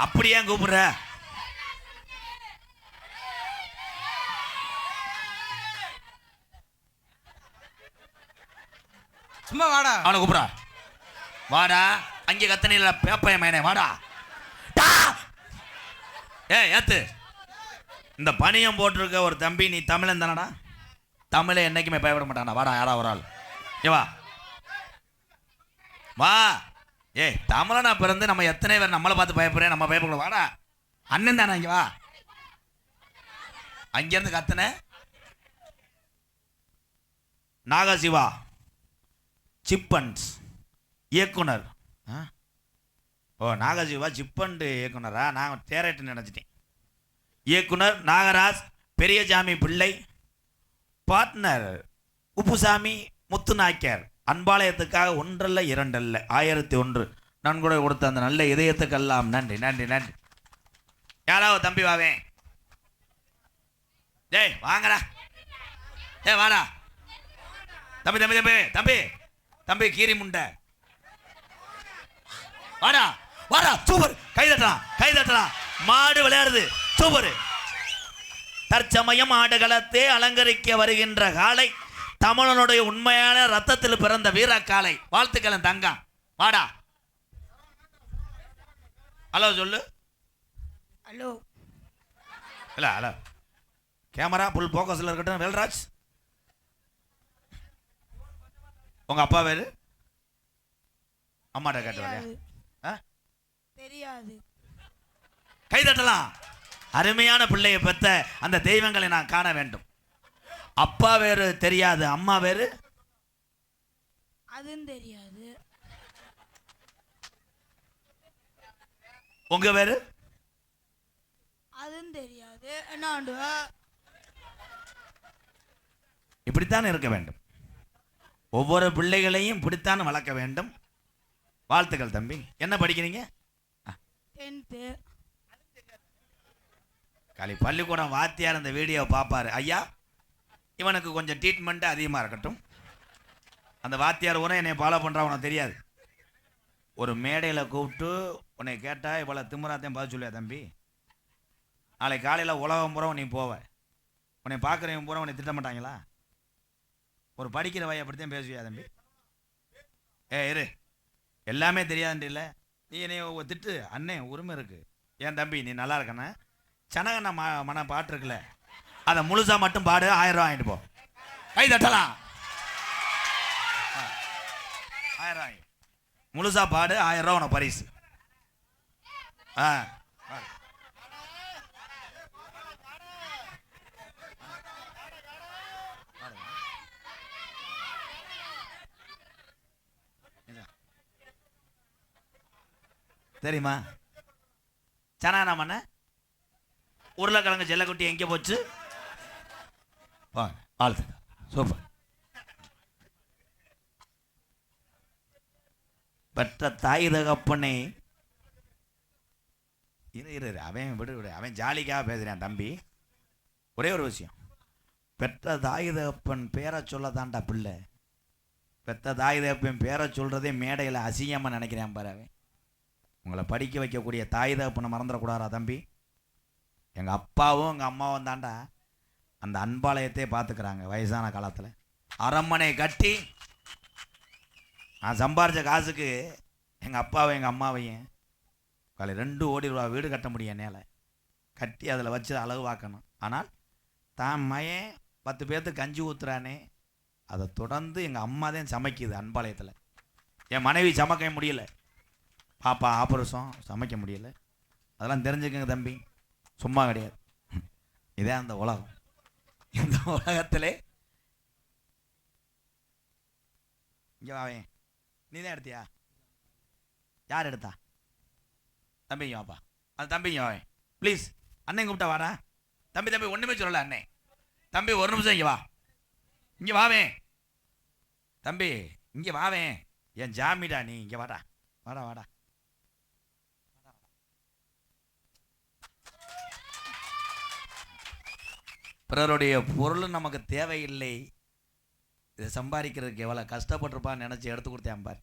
அப்படியே கூப்பிடுற? சும்மா வாடா. அவனை கூப்பிடா, வாடா. அங்கே கத்தனையில பேப்பைய மேனே வாடா. ஏத்து இந்த பணியம் போட்டிருக்க ஒரு தம்பி, நீ தமிழன் தானடா? தமிழை என்னைக்குமே பயப்பட மாட்டானா? வாடா, யாரா ஒரு ஆள். வா வா. தமிழனா பிறந்து நம்ம எத்தனை பேர் நம்மளை பார்த்து பயப்படுறேன், நம்ம பயப்பட. வாடா, அண்ணன் தானே, இங்கே வா. அங்கேருந்து கத்தனை நாகசிவா சிப்பன்ஸ் இயக்குனர். நாகசிவா சிப்பண்டு இயக்குனரா? நான் தேரேட்டு நினச்சிட்டேன். இயக்குனர் நாகராஜ் பெரியசாமி பிள்ளை, பார்ட்னர் உப்புசாமி முத்துநாய்க்கர். அன்பாலயத்துக்காக 1 அல்ல 2 அல்ல 1001 நன்கொடை கொடுத்த அந்த நல்ல இதயத்துக்கெல்லாம் நன்றி நன்றி நன்றி. யாராவது தம்பி வாவேன். வாங்கடா, வாடா தம்பி தம்பி தம்பி தம்பி தம்பி கீரி முண்டை, வாடா வாடா. சூப்பர், கை தட்டலாம் கை தட்டலாம். மாடு விளையாடுது, சூப்பர். தற்சமயம் ஆடுகளத்தை அலங்கரிக்க வருகின்ற காலை, தமிழனுடைய உண்மையான ரத்தத்தில் பிறந்த வீர காலை. வாழ்த்துக்கள் தங்கம், வாடா. ஹலோ சொல்லு. ஹலோ இல்ல அல்ல கேமரா ஃபுல் ஃபோக்கஸ்ல இருக்கட்டும். வேல்ராஜ், உங்க அப்பா பேரு? அம்மாட்ட கேட்டு வரையா? தெரியாது. கை தட்டலாம். அருமையான பிள்ளையை பெற்ற அந்த தெய்வங்களை நான் காண வேண்டும். அப்பா வேறு தெரியாது, அம்மா வேறு? அதுவும் தெரியாது. உங்க வேறு? அதுவும் தெரியாது. என்ன இப்படித்தான் இருக்க வேண்டும். ஒவ்வொரு பிள்ளைகளையும் இப்படித்தான் வளர்க்க வேண்டும். வாழ்த்துக்கள் தம்பி. என்ன படிக்கிறீங்க? 10th. காலி பள்ளிக்கூடம் வாத்தியார் இந்த வீடியோவை பார்ப்பாரு. ஐயா, இவனுக்கு கொஞ்சம் ட்ரீட்மெண்ட் அதிகமாக இருக்கட்டும். அந்த வாத்தியார் உடனே என்னை ஃபாலோ பண்ணுறா, உனக்கு தெரியாது. ஒரு மேடையில் கூப்பிட்டு உன்னை கேட்டால் இவ்வளோ திமுறாத்தையும் பதில் சொல்லியா தம்பி? நாளைக்கு காலையில் உலகம் பூரா நீ போவ, உன்னை பார்க்குறவங்க பூரா உன்னை திட்ட மாட்டாங்களா? ஒரு படிக்கிற வய அப்படித்தான் பேசுவியா தம்பி? இரு, எல்லாமே தெரியாதுன்ட்டு இல்லை. நீ என்னை திட்டு, அண்ணே உரிமை இருக்கு. ஏன் தம்பி நீ நல்லா இருக்கண்ணே, சனகண்ணா மன பாட்டு இருக்குல்ல, அதை முழுசா மட்டும் பாடு, 1000 ரூபா வாங்கிட்டு போ. கை தட்டலாம். 1000 ரூபாய் முழுசா பாடு, 1000 ரூபா உனக்கு பரிசு. தெரியுமா சனா பண்ண? உருளைக்கிழங்கு செல்லக்குட்டி எங்கே போச்சு? வாழ்த்து, சூப்பர். பெற்ற தாய் தகப்பனை இரு அவன் விடு, அவன் ஜாலிக்காக பேசுகிறான் தம்பி. ஒரே ஒரு விஷயம், பெற்ற தாய் தகப்பன் பேரை சொல்ல தாண்டா பிள்ளை. பெற்ற தாய் தகப்பன் பேரை சொல்கிறதே மேடையில் அசிங்கமாக நினைக்கிறேன் பாரு. அவன் உங்களை படிக்க வைக்கக்கூடிய தாய் தகப்பனை மறந்துடக்கூடாதா தம்பி? எங்கள் அப்பாவும் எங்கள் அம்மாவும் தாண்டா அந்த அன்பாலயத்தையே பார்த்துக்கிறாங்க வயசான காலத்தில். அரண்மனை கட்டி நான் சம்பாரித்த காசுக்கு எங்கள் அப்பாவும் எங்கள் அம்மாவையும் காலை 2 கோடி ரூபா வீடு கட்ட முடியும் என்னால். கட்டி அதில் வச்சு அழகு பார்க்கணும். ஆனால் தான் மயன் 10 பேர்த்துக்கு கஞ்சி ஊற்றுறானே, அதை தொடர்ந்து எங்கள் அம்மா தான் சமைக்குது அன்பாலயத்தில். என் மனைவி சமைக்க முடியல, பாப்பா ஆபரேஷன், சமைக்க முடியல. அதெல்லாம் தெரிஞ்சுக்கங்க தம்பி, சும்மா கிடையாது. இதே அந்த உலகம். இந்த உலகத்திலே இங்கே வாவே, நீ தான் எடுத்தியா? யார் எடுத்தா? தம்பிங்க வாப்பா, அந்த தம்பிங்க வாவே ப்ளீஸ். அண்ணன் கூப்பிட்டா வாடா. தம்பி ஒன்றுமே சொல்லலை அண்ணே. தம்பி ஒரு நிமிஷம் இங்கே வா, இங்கே வாவே தம்பி, இங்கே வாவே. என் ஜாமிடா நீ, இங்கே வாடா வாடா வாடா. பிறருடைய பொருள் நமக்கு தேவையில்லை, இதை சம்பாதிக்கிறதுக்கு எவ்வளோ கஷ்டப்பட்டிருப்பான்னு நினச்சி எடுத்து கொடுத்தேன் பார்.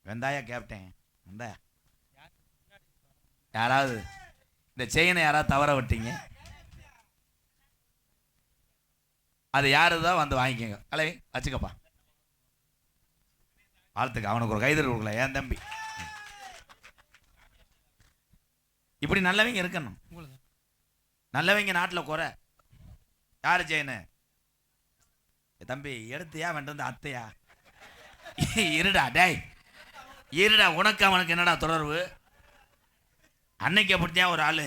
வெந்தாயா கேப்டன் வெந்தாயா? யாராவது இந்த செயினை யாராவது தவற விட்டீங்க, அது யாரு தான் வந்து வாங்கிக்கோங்க. அலை வச்சுக்கப்பா, வாழ்த்துக்கு. அவனுக்கு ஒரு கைதறி கொடுக்கல ஏன் தம்பி. இப்படி நல்லவங்க இருக்கணும். நல்லவங்க நாட்டில் குறை. யாரு ஜெயினு தம்பி எடுத்தியா வேண்டு அத்தையா? இருடா டேய், இருடா. உனக்கு அவனுக்கு என்னடா தொடர்பு? அன்னைக்கு அப்படித்தான் ஒரு ஆளு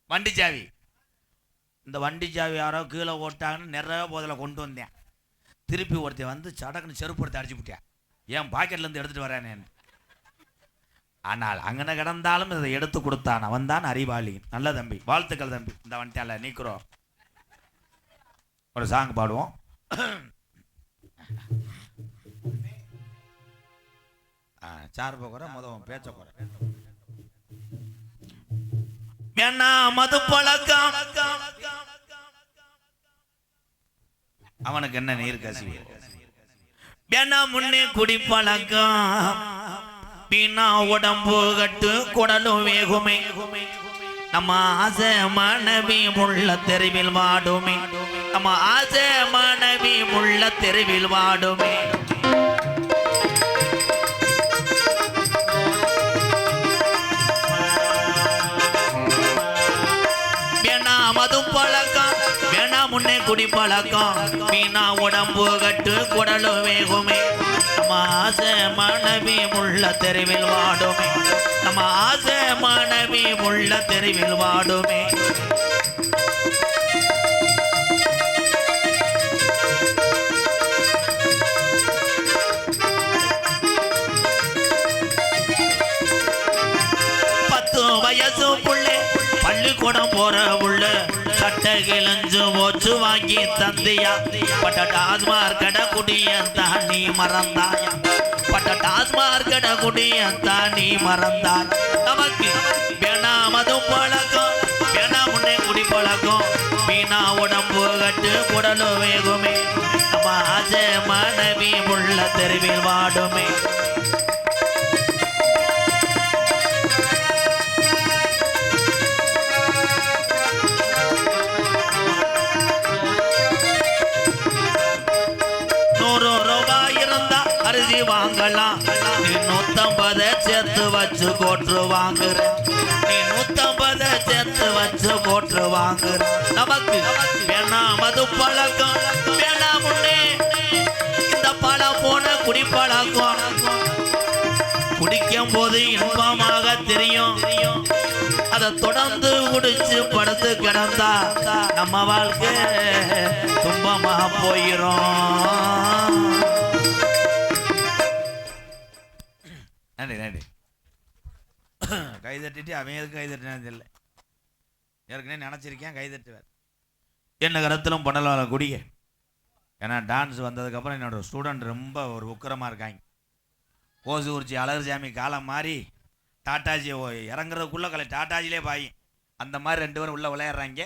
வண்டி சாவி, இந்த வண்டி சாவி யாரோ கீழே ஓட்டாங்கன்னு நிறைய போதில் கொண்டு வந்தேன். திருப்பி ஒருத்தன் வந்து சடக்குன்னு செருப்பு எடுத்து அடிச்சு விட்டேன். ஏன் பாக்கெட்லேருந்து எடுத்துகிட்டு வரேன்னு. ஆனால் அங்கன கிடந்தாலும் இதை எடுத்து கொடுத்தான், அவன் தான் அறிவாளி. நல்ல தம்பி, வாழ்த்துக்கள் தம்பி. இந்த வந்துட்டால நீக்கிறோம், ஒரு சாங் பாடுவோம். சார் போக்குற முதல் பேச்ச குறை என்ன மது பழக்கம், அவனுக்கு என்ன நீர் கசிவு வேணா முன்னே குடி பழக்கம், வீணா உடம்பு கட்டு குடலும் வேகுமே, நம்ம ஆசை மனைவி உள்ள தெருவில் வாடுமே, நம்ம ஆசை மனைவி உள்ள தெருவில் வாடுமே. மது பழக்கம் வேணா முன்னே குடி பழக்கம் மீனா உடம்பு கட்டு குடலு வேகுமே நம்ம ஆசை மனைவி முள்ள தெருவில் வாடுமே நம்ம ஆசை மனைவி முள்ள தெருவில் வாடுமே வயசு புள்ளே பள்ளிக்கூடம் போற உள்ள சட்டை கிழிஞ்சு போச்சு வாங்கி தந்தியா பட்ட டாஸ்மார் கடை குடியத்தான் நீ மறந்தாயா பட்ட டாஸ்மார் கடை குடியத்தான் நீ மறந்தாய் நமக்கு வேணாம் அது பழக்கம் வேணாம் முன்னே குடி பழக்கம் மீனா உடம்பு கட்டு குடலு வேகுமே நம்ம ஆசை மனைவி உள்ள தெருவில் வாடுமே அரிசி வாங்கலாம் நீ 150 சேர்த்து வச்சு கோற்று வாங்குற நீ 150 சேர்த்து வச்சு கோற்று வாங்குற நமக்கு வேணாம் மது பழக்கம் வேணாம் முன்னே இந்த பழம் போன குடி பழக்கம் குடிக்கும் போது இன்பமாக தெரியும் அதை தொடர்ந்து குடிச்சு படுத்து கிடந்தா நம்ம வாழ்க்கை துன்பமா போயிரும் நன்றி நன்றி கை தட்டிட்டு அவன் எதுக்கு கை தட்டினா தெரியல ஏற்கனவே நினச்சிருக்கேன் கை தட்டுவார் என்ன கருத்திலும் பண்ணல குடிய ஏன்னா டான்ஸ் வந்ததுக்கப்புறம் என்னோட ஸ்டூடெண்ட் ரொம்ப ஒரு உக்கரமாக இருக்காங்க ஓசு குறிச்சி அழகர் சாமி காலம் மாதிரி டாட்டாஜி இறங்குறதுக்குள்ளே டாட்டாஜிலே பாயும் அந்த மாதிரி 2 பேரும் உள்ளே விளையாடுறாங்க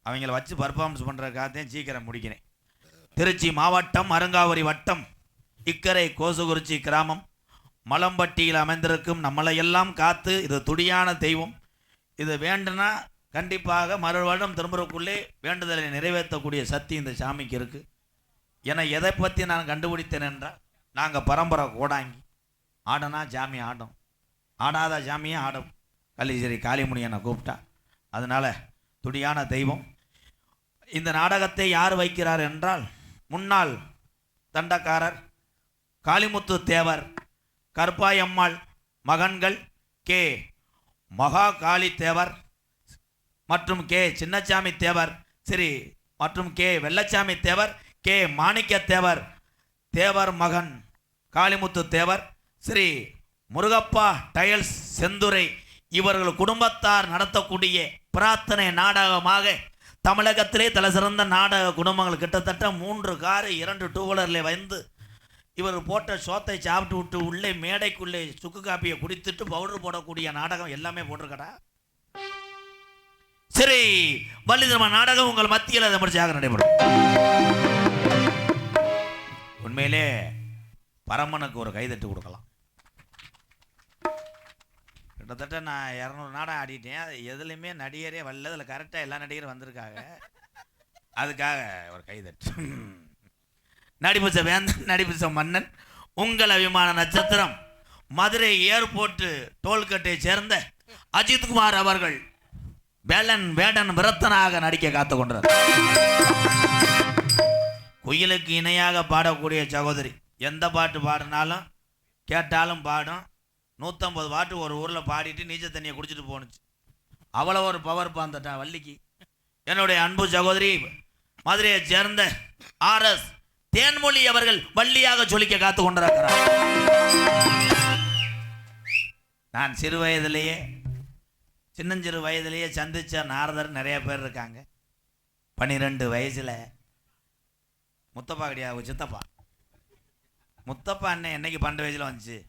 அவங்கள வச்சு பர்ஃபார்மன்ஸ் பண்ணுறதுக்காகத்தான் சீக்கிரம் முடிக்கிறேன் திருச்சி மாவட்டம் அருங்காவூரி வட்டம் இக்கரை கோசுகுறிச்சி கிராமம் மலம்பட்டியில் அமைந்திருக்கும் நம்மளையெல்லாம் காத்து இது துடியான தெய்வம் இது வேண்டுனா கண்டிப்பாக மறு வருடம் திரும்புறக்குள்ளே வேண்டுதலை நிறைவேற்றக்கூடிய சக்தி இந்த சாமிக்கு இருக்குது என எதை பற்றி நான் கண்டுபிடித்தேன் என்றால் நாங்கள் பரம்பரை கோடாங்கி ஆடனா சாமி ஆடும் ஆடாத சாமியே ஆடும் கலிசரி காளிமுனி என்னை கூப்பிட்டா அதனால் துடியான தெய்வம் இந்த நாடகத்தை யார் வைக்கிறார் என்றால் முன்னாள் தண்டக்காரர் காளிமுத்து தேவர் கருப்பாயம்மாள் மகன்கள் கே மகா காளி தேவர் மற்றும் கே சின்னசாமி தேவர் மற்றும் கே வெள்ளச்சாமி தேவர் கே மாணிக்க தேவர் தேவர் மகன் காளிமுத்து தேவர் ஸ்ரீ முருகப்பா டைல்ஸ் செந்துரை இவர்கள் குடும்பத்தார் நடத்தக்கூடிய பிரார்த்தனை நாடகமாக தமிழகத்திலே தலைசிறந்த நாடக குடும்பங்கள் கிட்டத்தட்ட 3 காரு 2 டூவீலரில் வந்து இவர் போட்ட சோத்தை சாப்பிட்டு விட்டு உள்ளே மேடைக்குள்ளே சுக்கு காப்பியை குடித்துட்டு பவுடர் போடக்கூடிய நாடகம் எல்லாமே போட்டிருக்கடா சரி வள்ளிதர்ம நாடகம் உங்கள் மத்தியில் அதை முடிச்சாக நடைபெறும் உண்மையிலே பரமனுக்கு ஒரு கைதட்டு கொடுக்கலாம் கிட்டத்தட்ட நான் 200 நாடகம் ஆடிட்டேன் அது எதுலையுமே நடிகரே வரல அதில் கரெக்டாக எல்லா நடிகரும் வந்திருக்காங்க அதுக்காக ஒரு கைதட்டு நடிப்பிச்ச வேந்தன் நடிப்பிச்ச மன்னன் உங்கள் அபிமான நட்சத்திரம் மதுரை ஏர்போர்ட் டோல்கேட்டை சேர்ந்த அஜித்குமார் அவர்கள் வேடன் விரத்தனாக நடிக்க காத்து கொண்டார் குயிலுக்கு இணையாக பாடக்கூடிய சகோதரி எந்த பாட்டு பாடினாலும் கேட்டாலும் பாடும் 150 பாட்டு ஒரு ஊரில் பாடிட்டு நீச்சல் தண்ணியை குடிச்சிட்டு போணுச்சு அவ்வளோ ஒரு பவர் பாந்துட்டா வள்ளிக்கு என்னுடைய அன்பு சகோதரி மதுரையை சேர்ந்த RS தேன்மொழி அவர்கள் வள்ளியாக சொல்லிக்க காத்து கொண்டிருக்கிறார் நான் சின்னஞ்சிறு வயதிலேயே சந்திச்ச நாரதர் நிறைய பேர் இருக்காங்க 12 வயசுல முத்தப்பா கிடையாது சித்தப்பா முத்தப்பா அண்ணன் என்னைக்கு 12 வயசுல வந்துச்சு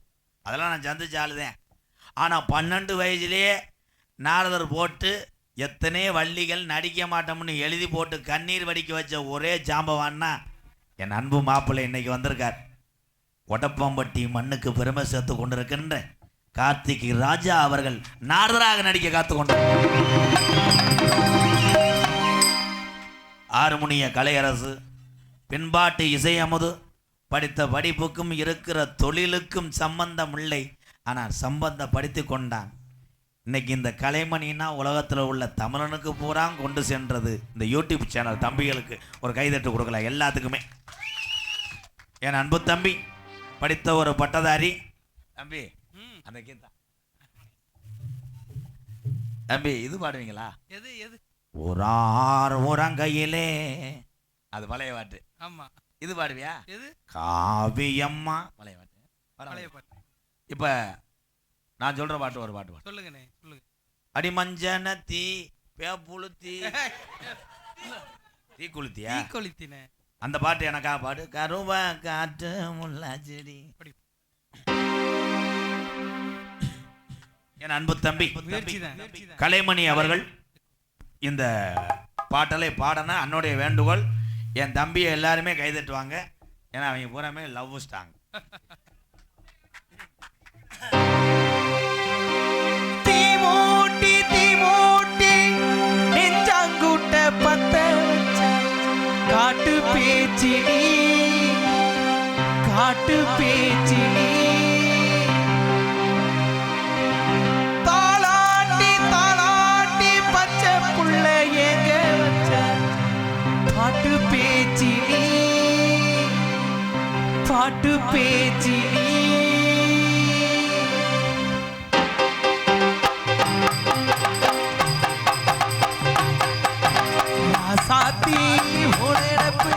அதெல்லாம் நான் சந்திச்ச ஆளுதேன் ஆனால் 12 வயசுலேயே நாரதர் போட்டு எத்தனை வள்ளிகள் நடிக்க மாட்டோம்னு எழுதி போட்டு கண்ணீர் வடிக்க வச்ச ஒரே ஜாம்பவான்னா என் அன்பு மாப்பிள்ளை இன்னைக்கு வந்திருக்கார் ஒடப்பம்பட்டி மண்ணுக்கு பெருமை சேர்த்து கொண்டிருக்கின்ற கார்த்திக் ராஜா அவர்கள் நாரதராக நடிக்க காத்து கொண்டிருக்கிறார் ஆறுமுனிய கலையரசு பின்பாட்டு இசை அமுது படித்த படிப்புக்கும் இருக்கிற தொழிலுக்கும் சம்பந்தம் இல்லை ஆனால் சம்பந்தப்படுத்தி கொண்டான் இன்னைக்கு இந்த கலைமணினா உலகத்தில் உள்ள தமிழனுக்கு பூரா கொண்டு சென்றது இந்த யூடியூப் சேனல் தம்பிகளுக்கு ஒரு கைதட்டு கொடுக்கலாம் எல்லாத்துக்குமே. என் அன்பு தம்பி படித்த ஒரு பட்டதாரி தம்பி. அந்த கீதா தம்பி இது பாடுவீங்களா? எது எது? ஒரு உறங்கையிலே, அது பழைய பாட்டு. ஆமா. இது பாடுவியா? எது? காவியம்மா பழைய பாட்டு. பழைய பாட்டு. இப்ப நான் சொல்ற பாட்டு ஒரு பாட்டு சொல்லுங்கண்ணே, சொல்லுங்க. அடிமஞ்சன தீ பேப்புளுத்தி தீ குளுத்தியா? தீ கொளுத்தினே. அந்த பாட்டு எனக்கா பாடு. கருவ காட்டு முல்லா செடி. என் அன்பு தம்பி கலைமணி அவர்கள் இந்த பாட்டலை பாடனா என்னுடைய வேண்டுகோள். என் தம்பியை எல்லாருமே கைதட்டுவாங்க. ஏன்னா அவங்க பூராமே லவ் ஸ்டாங். தீமூட்டி தீமூட்டி நெஞ்சாங்கூட்ட பத்த காட்டு பேச்சினி காட்டு பேச்சினி தாளாட்டி தாளாட்டி பச்சை புள்ள ஏங்க வச்ச பாட்டு பேச்சினி பாட்டு பேச்சினி. சாத்தி ஓடப்பு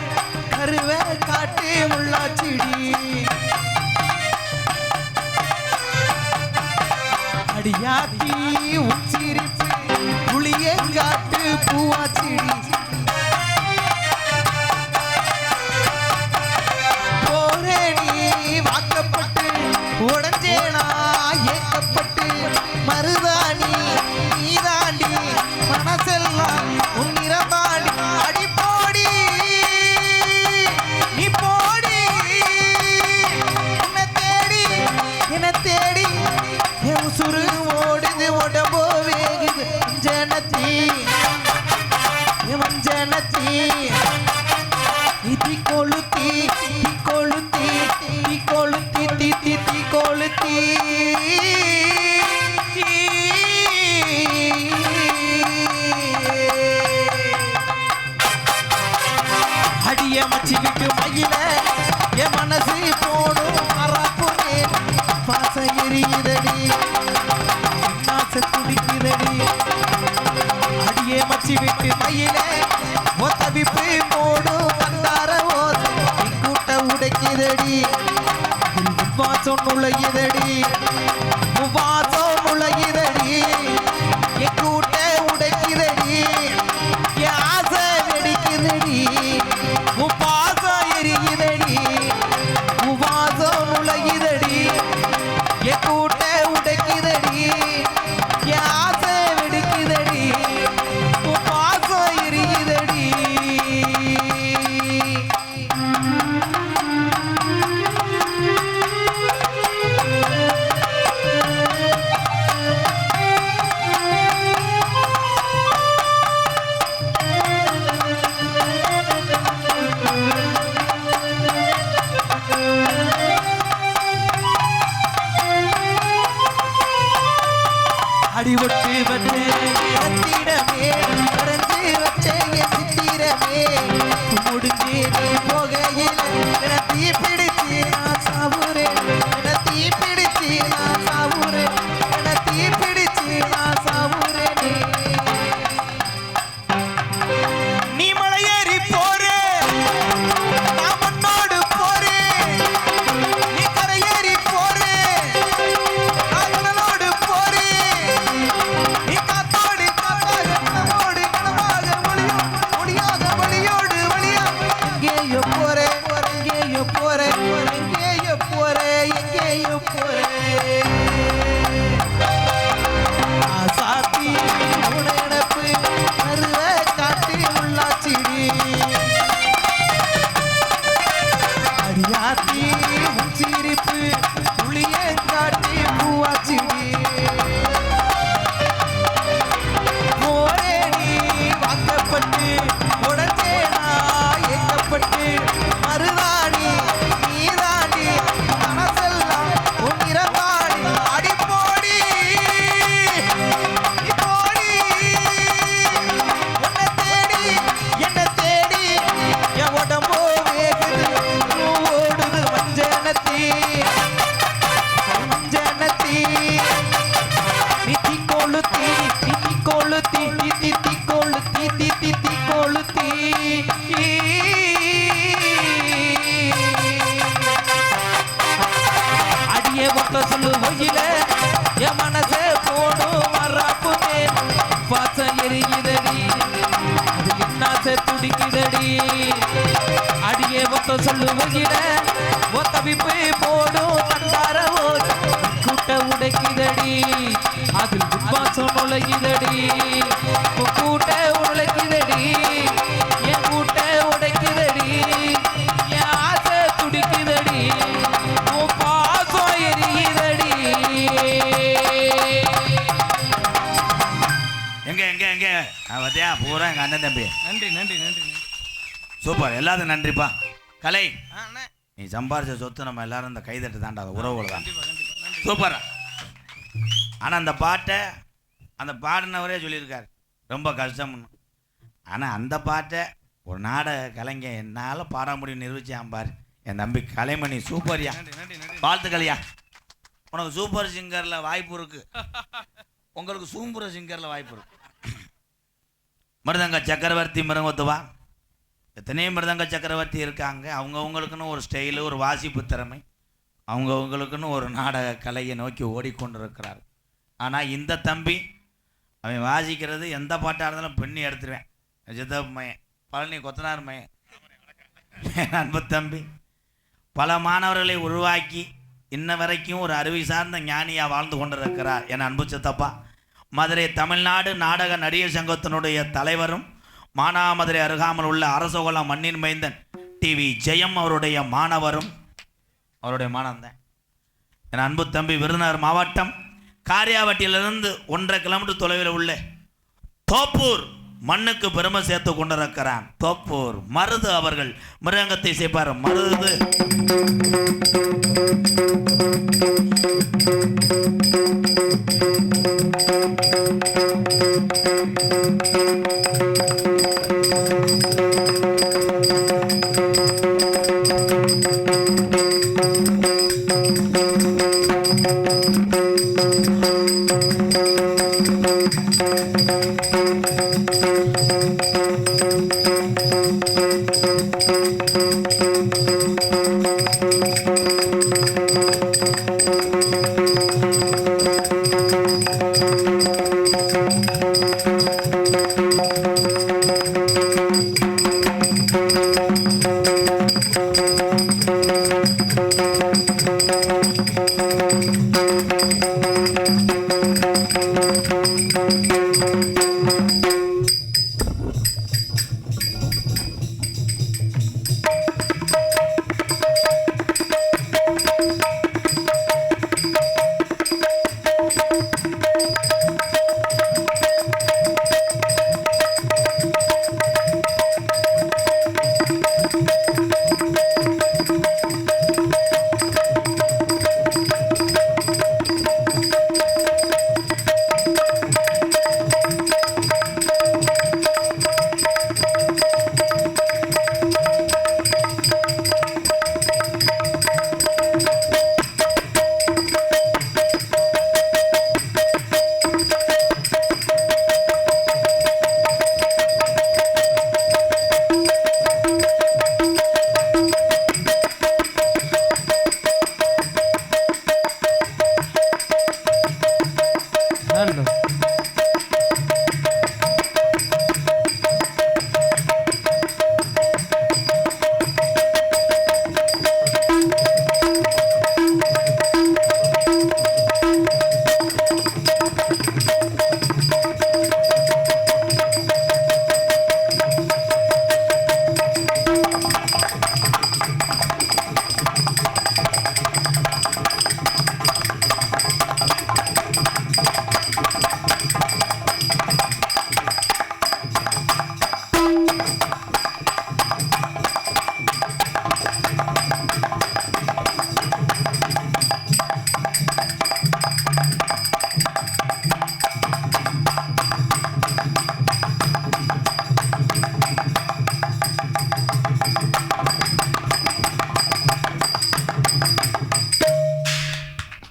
கருவ காட்டு முள்ளாச்சிடி அடியாத்தி உச்சிரிப்பு புளிய காட்டு பூவாச்சிடி போரே நீ வாக்கப்பட்டு உடஞ்சேனா ஏக்கப்பட்டு மருதாணி நீதாண்டி மனசெல்லாம் உன்னிறமாடி அடி போடி நீ போடி என்ன தேடி என் உசுறு ஓடுது உடம்போ வேகுது ஜனத்தி எவன் ஜனத்தி தீ கொளுத்தி தீ கொளுத்தி தீ கொளுத்தி தீ தீ தீ கொளுத்தி அடிய மச்சிக்கிட்டு மயில என் மனசு போடும் மறாப்புனே பாச எரியுதடி நாச குடிக்குதடி அடிய மச்சி விட்டு மயில ஒத்தவிப்பு போடும் வந்தார ஓசை கூட்ட உடைக்குதடி வாசம் நுழையுதடி வாசம் நுழையுதடி என் கூட்ட உடைக்குதடி என் ஆசை வெடிக்குதடி உன் பாசம் எரியுதடி உன் வாசம் நுழையுதடி என் கூட்ட உடைக்குதடி என் ஆசை வெடிக்குதடி உன் பாசம் எரியுதடி. அடிவொட்டு வச்ச ரத்திடமே கரைஞ்சி வச்ச சித்திரமே முடிஞ்சு நீ போகையில் தீ பிடிச்சு நான் சாவுறேன் தீ பிடிச்சு நான் சாவுறேன் தீ பிடிச்சு நான் சாவுறேன். நீ மலையேறி போறே நான் மண்ணோடு போறேன் நீ கரையேறி போறே நான் கடலோடு போறேன் நீ காத்தோடு காத்தாக கனவோடு கனவாக ஒளியோடு துடிக்குதடி அடியே ஒத்த சொல்லுவகிட ஒத்த விப்பை போடும் தந்தார கூட்ட உடைக்குதடி அதில் வாசம் நுழைக்குதடி கூட்ட உழைக்குதடி என் கூட்ட உடைக்குதடி என் ஆசை துடிக்குதடி உன் பாசம் எரியுதடி. எங்க பத்தியா பூரா எங்க அண்ணன் தம்பி. நன்றி நன்றி நன்றி. சூப்பர், எல்லாத்துக்கும் நன்றிப்பா. கலை, அண்ணே. நீ சம்பாரிச்ச சொத்து நம்ம எல்லாரும் இந்த கைதட்டு தாண்டா, உறவுகள் தான். கண்டிப்பா கண்டிப்பா நன்றி. சூப்பர். ஆனால் அந்த பாட்டை அந்த பாடினவரே சொல்லியிருக்காரு ரொம்ப கஷ்டம்னு. ஆனால் அந்த பாட்டை ஒரு நாடக கலைஞன் என்னால் பாட முடியும் நிரூபிச்சான் பாரு என் தம்பி கலைமணி. சூப்பர்யா, நன்றி நன்றி நன்றி. வாழ்த்துக்களையா. உனக்கு சூப்பர் சிங்கரில் வாய்ப்பு இருக்கு, உங்களுக்கு சூம்புர சிங்கரில் வாய்ப்பு இருக்கு. மிருதங்க சக்கரவர்த்தி மிருகத்துவா, எத்தனையோ மிருதங்க சக்கரவர்த்தி இருக்காங்க. அவங்கவுங்களுக்குன்னு ஒரு ஸ்டைலு, ஒரு வாசிப்பு திறமை, அவங்கவுங்களுக்குன்னு ஒரு நாடக கலையை நோக்கி ஓடிக்கொண்டிருக்கிறார். ஆனால் இந்த தம்பி அவன் வாசிக்கிறது எந்த பாட்டாக இருந்தாலும் பெண்ணி எடுத்துருவேன். ஜிதப் மையன், பழனி கொத்தனார் மையன், என் அன்பு தம்பி பல மாணவர்களை உருவாக்கி இன்ன வரைக்கும் ஒரு அறிவை சார்ந்த ஞானியாக வாழ்ந்து கொண்டிருக்கிறார் என் அன்பு சித்தப்பா. மதுரை தமிழ்நாடு நாடக நடிகர் சங்கத்தினுடைய தலைவரும் மானாமதுரை அருகாமல் உள்ள அரசகுலம் மண்ணின் மைந்தன் டிவி ஜெயம் அவருடைய மாணவரும் அவருடைய மாணவன் என் அன்பு தம்பி விருதுநகர் மாவட்டம் காரியாவட்டியிலிருந்து 1.5 கிலோமீட்டர் தொலைவில் உள்ள தோப்பூர் மண்ணுக்கு பெருமை சேர்த்து கொண்டிருக்கிறான். தோப்பூர் மருது அவர்கள் மிருகத்தை செய்ப்பார். மருது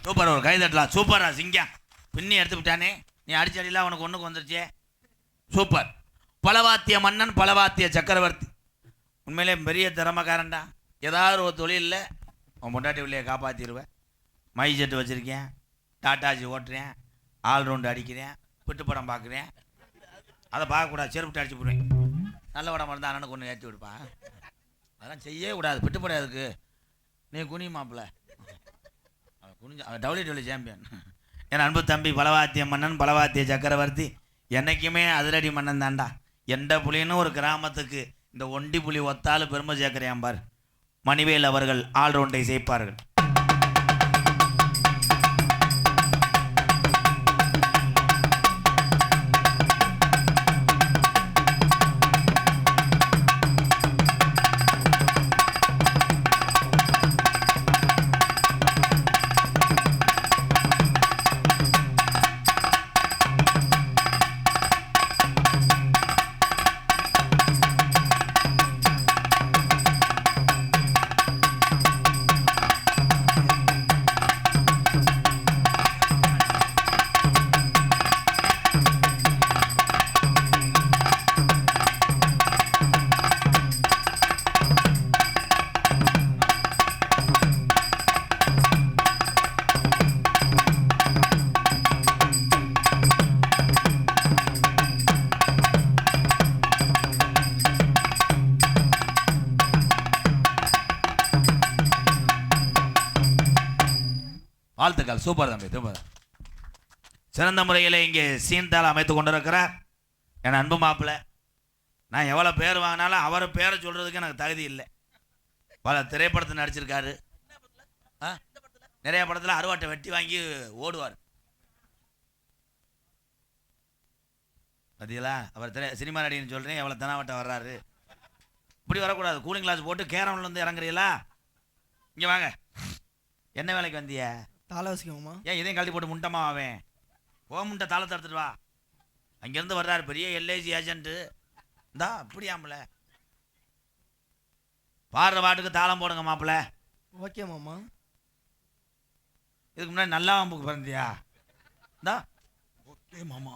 சூப்பர், ஒரு கை தட்டலாம். சூப்பரா சிங்கம் பின்னி எடுத்து விட்டானே, நீ அடிச்ச அடிலாம் உனக்கு ஒன்றுக்கு வந்துருச்சே. சூப்பர். பலவாத்திய மன்னன், பலவாத்திய சக்கரவர்த்தி, உண்மையிலே பெரிய திறமைக்காரன்டா. ஏதாவது ஒரு தொழிலில் உன் பொண்டாட்டி உள்ளே காப்பாற்றிடுவேன். மை செட்டு வச்சுருக்கேன், டாட்டாஜி ஓட்டுறேன், ஆல்ரவுண்டு அடிக்கிறேன், பிட்டு படம் பார்க்குறேன். அதை பார்க்கக்கூடாது, செருப்பிட்டு அடிச்சு போடுவேன். நல்ல உடம்பு இருந்தால் அண்ணனுக்கு ஒன்று ஏற்றி விடுப்பா. அதெல்லாம் செய்யவே கூடாது, விட்டு போடாதுக்கு. நீ குனி மாப்பிள்ள, குனிஞ்ச டபிள்யூ சாம்பியன். என் அன்பு தம்பி பலவாத்திய மன்னன், பலவாத்திய சக்கரவர்த்தி, என்னைக்குமே அதிரடி மன்னன் தாண்டா. எந்த புலின்னு ஒரு கிராமத்துக்கு இந்த ஒண்டி புலி ஒத்தாலும் பெருமை சேர்க்கிறையான் பார். மணிவேல் அவர்கள் ஆல்ரவுண்டை சேர்ப்பார்கள். வாழ்த்துக்கள், சூப்பர் தம்பி, சூப்பர். சிறந்த முறையில் இங்கே சீன்தால் அமைத்து கொண்டிருக்கிறார் என் அன்பு மாப்பிள்ளை. நான் எவ்வளோ பேர் வாங்கினாலும் அவர் பேரை சொல்கிறதுக்கு எனக்கு தகுதி இல்லை. பல திரைப்படத்தில் நடிச்சிருக்காரு, நிறைய படத்தில் அருவாட்டை வெட்டி வாங்கி ஓடுவார். பார்த்தீங்களா, அவர் சினிமா நடிகன்னு சொல்கிறேன், எவ்வளோ தெனாவட்டம் வர்றாரு. இப்படி வரக்கூடாது. கூலிங் கிளாஸ் போட்டு கேரம்லேருந்து இறங்குறீங்களா? இங்கே வாங்க. என்ன வேலைக்கு வந்திய? தாள வசிக்கமா? ஏன் இதையும் கழட்டி போட்டு முண்டமா ஆவேன்? முண்டை தாளத்தை எடுத்துட்டு வா. அங்கேருந்து வர்றாரு பெரிய எல்ஐசி ஏஜென்ட்டு. இந்தா அப்படியாமல பாடுற பாட்டுக்கு தாளம் போடுங்க மாப்பிள்ள. ஓகே மாமா. இதுக்கு முன்னாடி நல்லா வம்புக்கு பிறந்தியா? இந்தா ஓகே மாமா.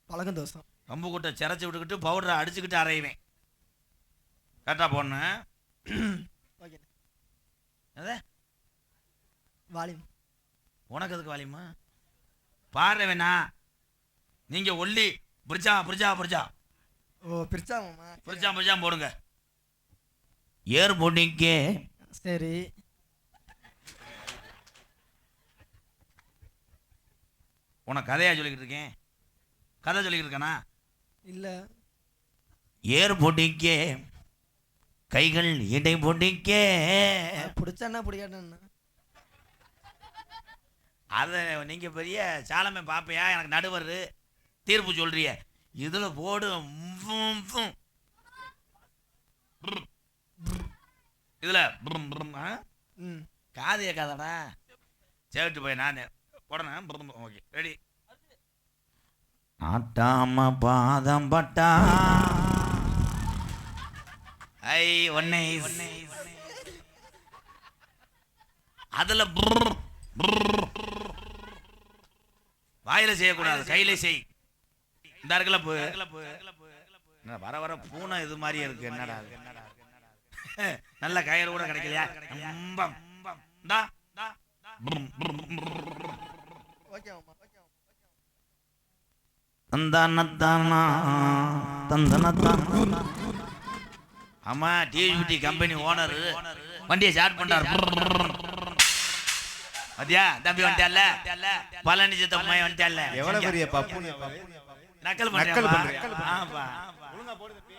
பழக்கம் தோசம். வம்பு கூட்ட சிரைச்சி விட்டுக்கிட்டு பவுடரை அடிச்சுக்கிட்டு அரைவேன். கரெக்டாக போடணு. ஓகே. அதே வாலிம். உனக்கு எதுக்கு வாலிமா? பாடுறவேண்ணா நீங்க ஒல்லி புரிச்சா புரிச்சா புரிச்சா. ஓ பிரிச்சா மாமா. புரிச்சா புரிச்சா போடுங்க. ஏர் பொண்ணிக்கே. சரி. உனக்கு கதையா சொல்லிக்கிட்டு இருக்கேன்? கதை சொல்லிக்கிட்டு இருக்கேனா? இல்லை. ஏர் பொண்ணிக்கே கைகள் இடை பொண்ணிக்கே. பிடிச்சா பிடிக்காட்டா? அதை நீங்கள் பெரிய சாலமே பார்ப்பையா? எனக்கு நடுவர் தீர்ப்பு சொல்றிய இதில் போடு. இதில் காதிய கதடா சேவிட்டு போய் நான் போடணும். Okay ready. ஆட்டாம பாதம் பட்டா ஐ ஒன்னை அதுல வாயில செய்யக்கூடாது, கையில செய். இந்த இருக்குல்ல வர வர பூனை இது மாதிரி இருக்கு. என்னடா நல்ல கயிறு கூட கிடைக்கலையா? ஆமா, டிவிடி கம்பெனி ஓனர் வண்டியை ஸ்டார்ட் பண்றாரு. அத்தியா தம்பி வந்துட்டல்ல, பழனி சித்த அம்மா வந்துட்டல்ல. எவ்வளவு பெரிய பப்பு நக்கல் பண்றேன். ஆமா ஒழுங்கா போடு தம்பி.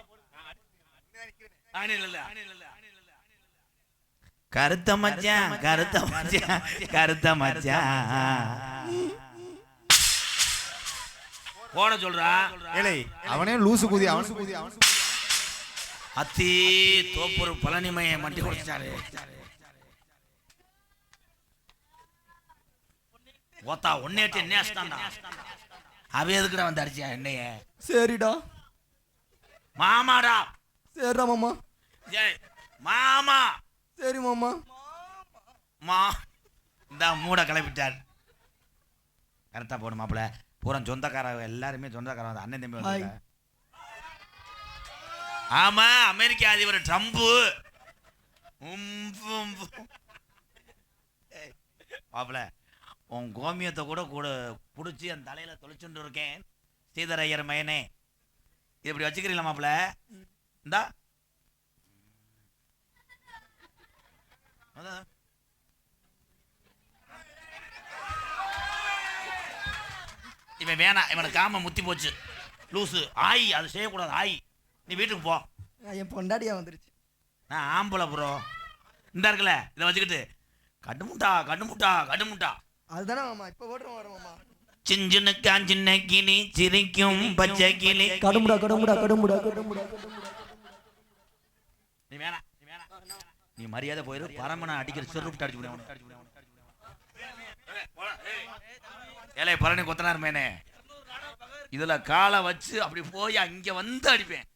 கருத்த மச்சான் கருத்த மச்சான் கருத்த மச்சான் போட சொல்றா. ஏலே அவனே லூசு குதி அவனுக்கு குதி அவனுக்கு. அத்தி தோப்பூர் பழனிமையை மட்டி கொடுத்தாரு. ஓத்தா ஒன்னேட்டு என்ன அஷ்டாண்டா. அவ எதுக்குடா வந்து அடிச்சியா என்னைய? சரிடா மாமாடா. சரிடா மாமா. ஜெய் மாமா. சரி மாமா. மா இந்த மூட கிளப்பிட்டார். கரெக்டா போடு மாப்பிள்ள. பூரா சொந்தக்காரங்க எல்லாருமே சொந்தக்காரங்க, அண்ணன் தம்பி வந்து. ஆமா, அமெரிக்க அதிபர் ட்ரம்ப்பு. மாப்பிள்ள உன் கோமியத்தை கூட கூட பிடிச்சி என் தலையில தொலைச்சுட்டு இருக்கேன். ஸ்ரீதர் ஐயர் மயனே, இப்படி வச்சுக்கிறீங்களா மாப்பிள்ள? இந்தா இவன் வேணாம், இவனுக்கு காம முத்தி போச்சு. லூசு ஆயி, அது செய்யக்கூடாது ஆயி. நீ வீட்டுக்கு போ. என் பொண்டாடியா வந்துருச்சு. நான் ஆம்பளை ப்ரோ. இந்த இருக்குல்ல, இதை வச்சுக்கிட்டு கட்டுமுட்டா கட்டுமுட்டா கட்டுமுட்டா அதுதானே மாமா இப்போ ஓடுறோம் வரோம் மாமா. சின்ன சின்ன கிளி சிரிக்கும் பச்சை கிளி. கடுமுடா கடுமுடா கடுமுடா கடுமுடா. நீ வேணாம், நீ மரியாதை போயிரு. பரமனை அடிக்கிற செருப்பு அடிச்சு விடுவேன். ஏலே பரணி கொத்தனார் மேனே, இதுல காலை வச்சு அப்படி போய் அங்க வந்து அடிப்பேன்.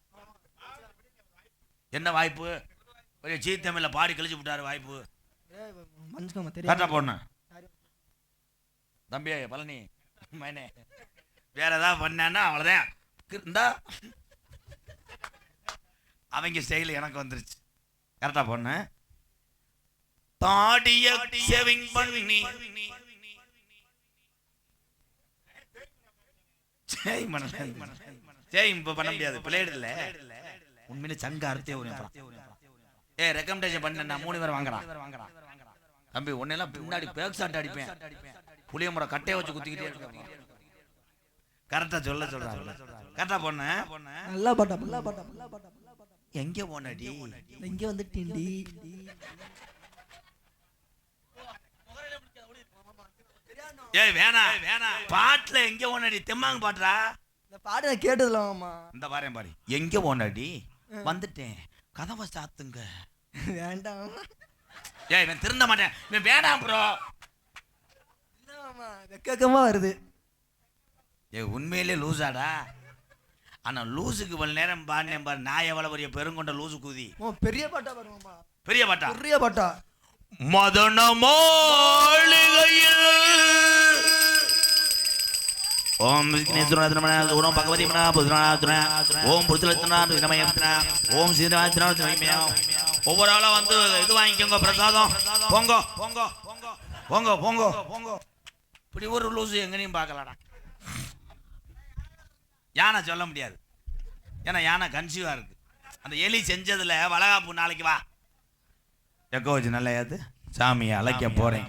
என்ன வாய்ப்பு? ஒரு சீத்தமில்ல பாடி கழிச்சு விட்டாரு வாய்ப்பு. கரெக்டா போடணும் தம்பி பழனி மேனே. வேற ஏதாவது பண்ணா அவ்வளவுதான். இருந்தா அவங்க ஸ்டைல் எனக்கு வந்துருச்சு. கரெக்டா போன தாடிய ஷேவிங் பண்ணி இப்ப பண்ண முடியாது. பிளேடு இல்ல, உண்மையில சங்க அறுத்தே ஒரு ரெக்கமெண்டேஷன் பண்ண 3 பேர் வாங்குறான் தம்பி. ஒன்னெல்லாம் பின்னாடி பேக் ஷாட் அடிப்பேன். புளிய முறை கட்டையை வச்சு குத்திக்கிட்டே இருக்க. கரெக்டா சொல்றாங்க. கரெக்டா போன நல்லா பாட்டா நல்லா பாட்டா. எங்க போனடி? இங்க வந்துட்டேன்டி. ஏய் வேணாம், பாட்டுல எங்க போனடி? தெம்மாங்க பாட்டுறா. இந்த பாட்டு நான் கேட்டதுல மாமா. இந்த பாரு பாரு. எங்க போனடி? வந்துட்டேன், கதவை சாத்துங்க. வேண்டாம். ஏய் இவன் திருந்த மாட்டேன். இவன் வேணாம் ப்ரோ. இல்ல மாமா, வெக்கமா வருது. ஏய் உண்மையிலே லூசாடா. ஆனா லூசுக்கு இவ்வளவு நேரம் பாடினேன் பாரு. நான் எவ்வளவு பெரிய பெருங்கொண்ட லூசு கூதி. பெரிய பாட்டா பாரு மாமா. பெரிய பாட்டா? பெரிய பாட்டா. மதன மாளிகையில் ஓம் விக்னேஸ்வரா ஓம் பகவதி ஓம் புருஷலட்சணா ஓம் சீதா. ஒவ்வொரு ஆளா வந்து இது வாங்கிக்கோங்க பிரசாதம். போங்க போங்க போங்க போங்க போங்க. இப்படி ஒரு லூசு எங்கனையும் பார்க்கலாடா. யானை சொல்ல முடியாது, ஏன்னா யானை கன்சீவா இருக்கு. அந்த எலி செஞ்சதுல வளகாப்பு நாளைக்கு வா. எக்கோ வச்சு நல்லா ஏத்து சாமியை அழைக்க போறேன்.